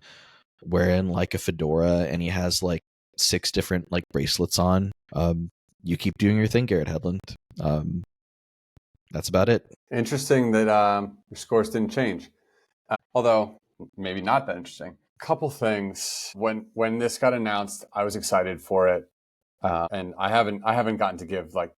B: wearing like a fedora and he has like 6 different like bracelets on. You keep doing your thing, Garrett Hedlund. That's about it.
C: Interesting that your scores didn't change. Although maybe not that interesting. Couple things. When this got announced, I was excited for it. And I haven't gotten to give, like,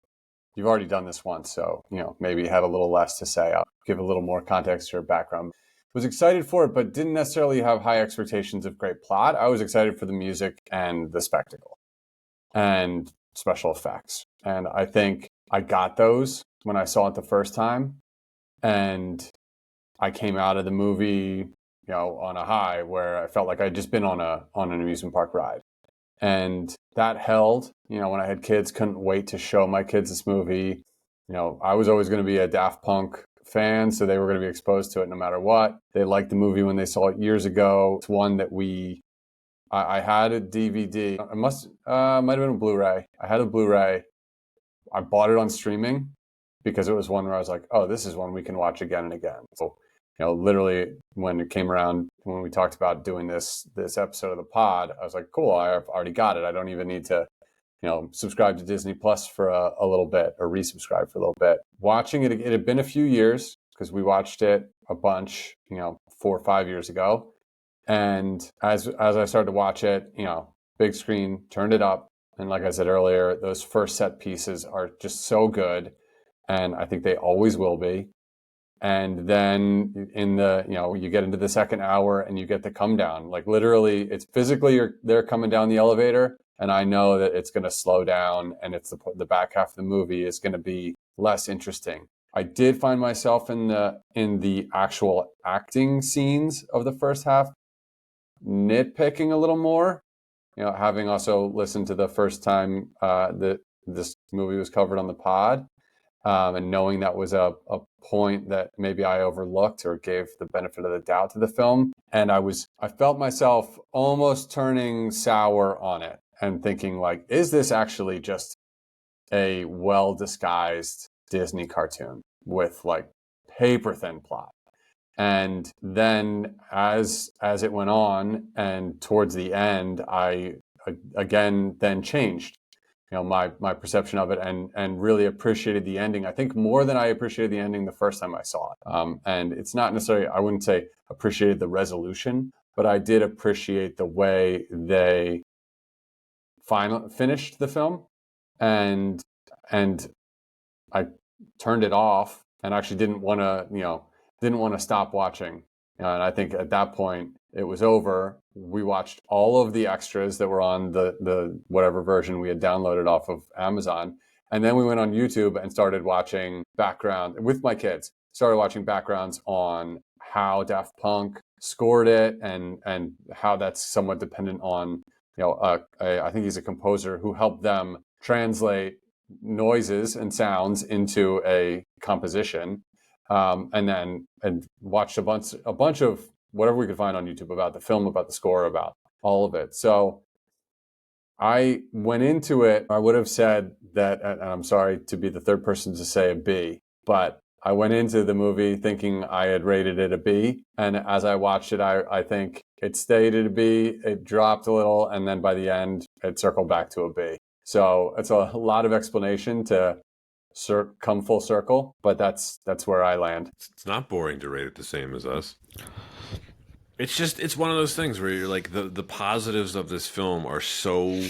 C: you've already done this once, so maybe you had a little less to say. I'll give a little more context to your background. Was excited for it, but didn't necessarily have high expectations of great plot. I was excited for the music and the spectacle and special effects. And I think I got those when I saw it the first time. And I came out of the movie, on a high where I felt like I'd just been on an amusement park ride. And that held, when I had kids, couldn't wait to show my kids this movie. I was always going to be a Daft Punk fan, so they were going to be exposed to it no matter what. They liked the movie when they saw it years ago. It's one that I had a DVD. It might have been a Blu-ray. I had a Blu-ray. I bought it on streaming because it was one where I was like, oh, this is one we can watch again and again. So, literally when it came around, when we talked about doing this episode of the pod, I was like, cool, I've already got it. I don't even need to, subscribe to Disney Plus for a little bit or resubscribe for a little bit. Watching it, it had been a few years because we watched it a bunch, 4 or 5 years ago. And as I started to watch it, big screen, turned it up. And like I said earlier, those first set pieces are just so good. And I think they always will be. And then in you get into the second hour and you get the come down. Like literally, it's physically they're coming down the elevator, and I know that it's going to slow down, and it's the back half of the movie is going to be less interesting. I did find myself in the actual acting scenes of the first half nitpicking a little more. Having also listened to the first time that this movie was covered on the pod, and knowing that was a point that maybe I overlooked or gave the benefit of the doubt to the film. And I felt myself almost turning sour on it and thinking, like, is this actually just a well-disguised Disney cartoon with like paper thin plot? And then as it went on and towards the end, I again then changed my perception of it and really appreciated the ending. I think more than I appreciated the ending the first time I saw it. And it's not necessarily, I wouldn't say appreciated the resolution, but I did appreciate the way they finished the film. And I turned it off and actually didn't want to stop watching. And I think at that point it was over. We watched all of the extras that were on the whatever version we had downloaded off of Amazon. And then we went on YouTube and started watching background with my kids, started watching backgrounds on how Daft Punk scored it and how that's somewhat dependent on, I think he's a composer who helped them translate noises and sounds into a composition. And watched a bunch of whatever we could find on YouTube about the film, about the score, about all of it. So I went into it, I would have said that, and I'm sorry to be the third person to say a B, but I went into the movie thinking I had rated it a B. And as I watched it, I think it stayed at a B, it dropped a little, and then by the end, it circled back to a B. So it's a lot of explanation to come full circle, but that's where I land.
A: It's not boring to rate it the same as us. It's one of those things where you're like, the positives of this film are so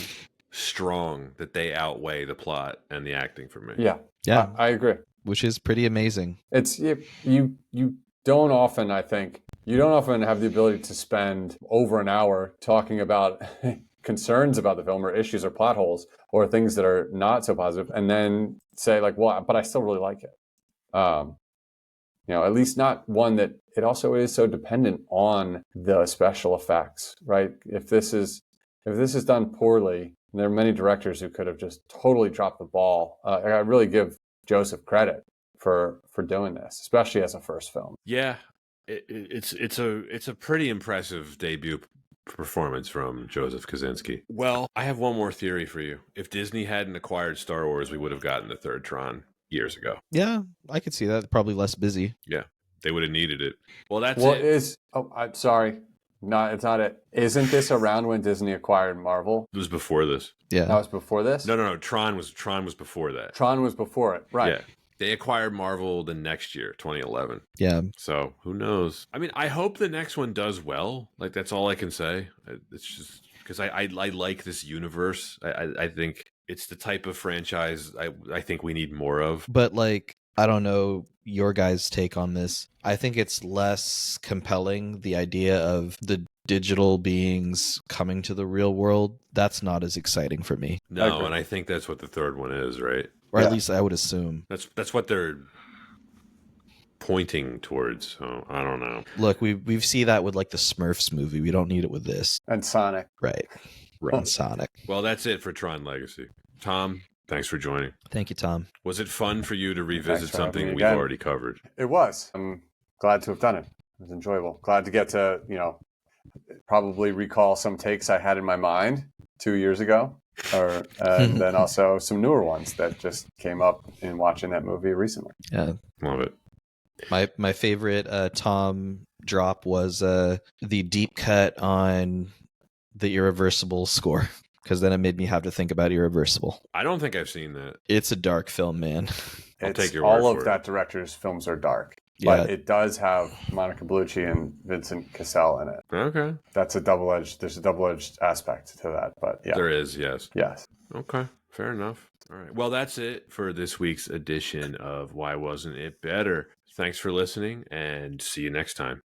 A: strong that they outweigh the plot and the acting for me.
C: Yeah, I agree.
B: Which is pretty amazing.
C: It's you don't often, I think, have the ability to spend over an hour talking about concerns about the film or issues or plot holes or things that are not so positive, and then say like, well, but I still really like it. At least not one that it also is so dependent on the special effects, right? If this is done poorly, and there are many directors who could have just totally dropped the ball. I really give Joseph credit for doing this, especially as a first film.
A: Yeah, it's a pretty impressive debut performance from Joseph Kosinski. Well, I have one more theory for you. If Disney hadn't acquired Star Wars, we would have gotten the third Tron years ago.
B: Yeah, I could see that. Probably less busy.
A: Yeah, they would have needed it. Well, that's
C: what
A: it.
C: Is I'm sorry. No, it's not it. Isn't this around when Disney acquired Marvel?
A: It was before this.
B: Yeah.
C: That was before this?
A: No. Tron was before that.
C: Tron was before it. Right.
A: Yeah. They acquired Marvel the next year, 2011.
B: Yeah.
A: So who knows? I mean, I hope the next one does well. Like, that's all I can say. It's just because I like this universe. I think it's the type of franchise I think we need more of.
B: But like, I don't know your guys' take on this. I think it's less compelling, the idea of the digital beings coming to the real world. That's not as exciting for me.
A: No, and I think that's what the third one is, right?
B: Or at least I would assume.
A: That's what they're pointing towards. So I don't know.
B: Look, we've seen that with like the Smurfs movie. We don't need it with this.
C: And Sonic.
B: Right. And Sonic.
A: Well, that's it for Tron Legacy. Tom, thanks for joining.
B: Thank you, Tom.
A: Was it fun for you to revisit something we've
C: again.
A: already covered?
C: It was. I'm glad to have done it. It was enjoyable. Glad to get to, probably recall some takes I had in my mind 2 years ago. And then also some newer ones that just came up in watching that movie recently.
B: Yeah.
A: Love it.
B: My favorite Tom drop was the deep cut on the Irreversible score, because then it made me have to think about Irreversible.
A: I don't think I've seen that.
B: It's a dark film, man.
A: I'll take your word
C: all
A: for
C: of
A: it.
C: that director's films are dark.
B: Yeah.
C: But it does have Monica Bellucci and Vincent Cassel in it.
A: Okay.
C: There's a double-edged aspect to that, but yeah.
A: There is, yes.
C: Yes.
A: Okay, fair enough. All right. Well, that's it for this week's edition of Why Wasn't It Better? Thanks for listening, and see you next time.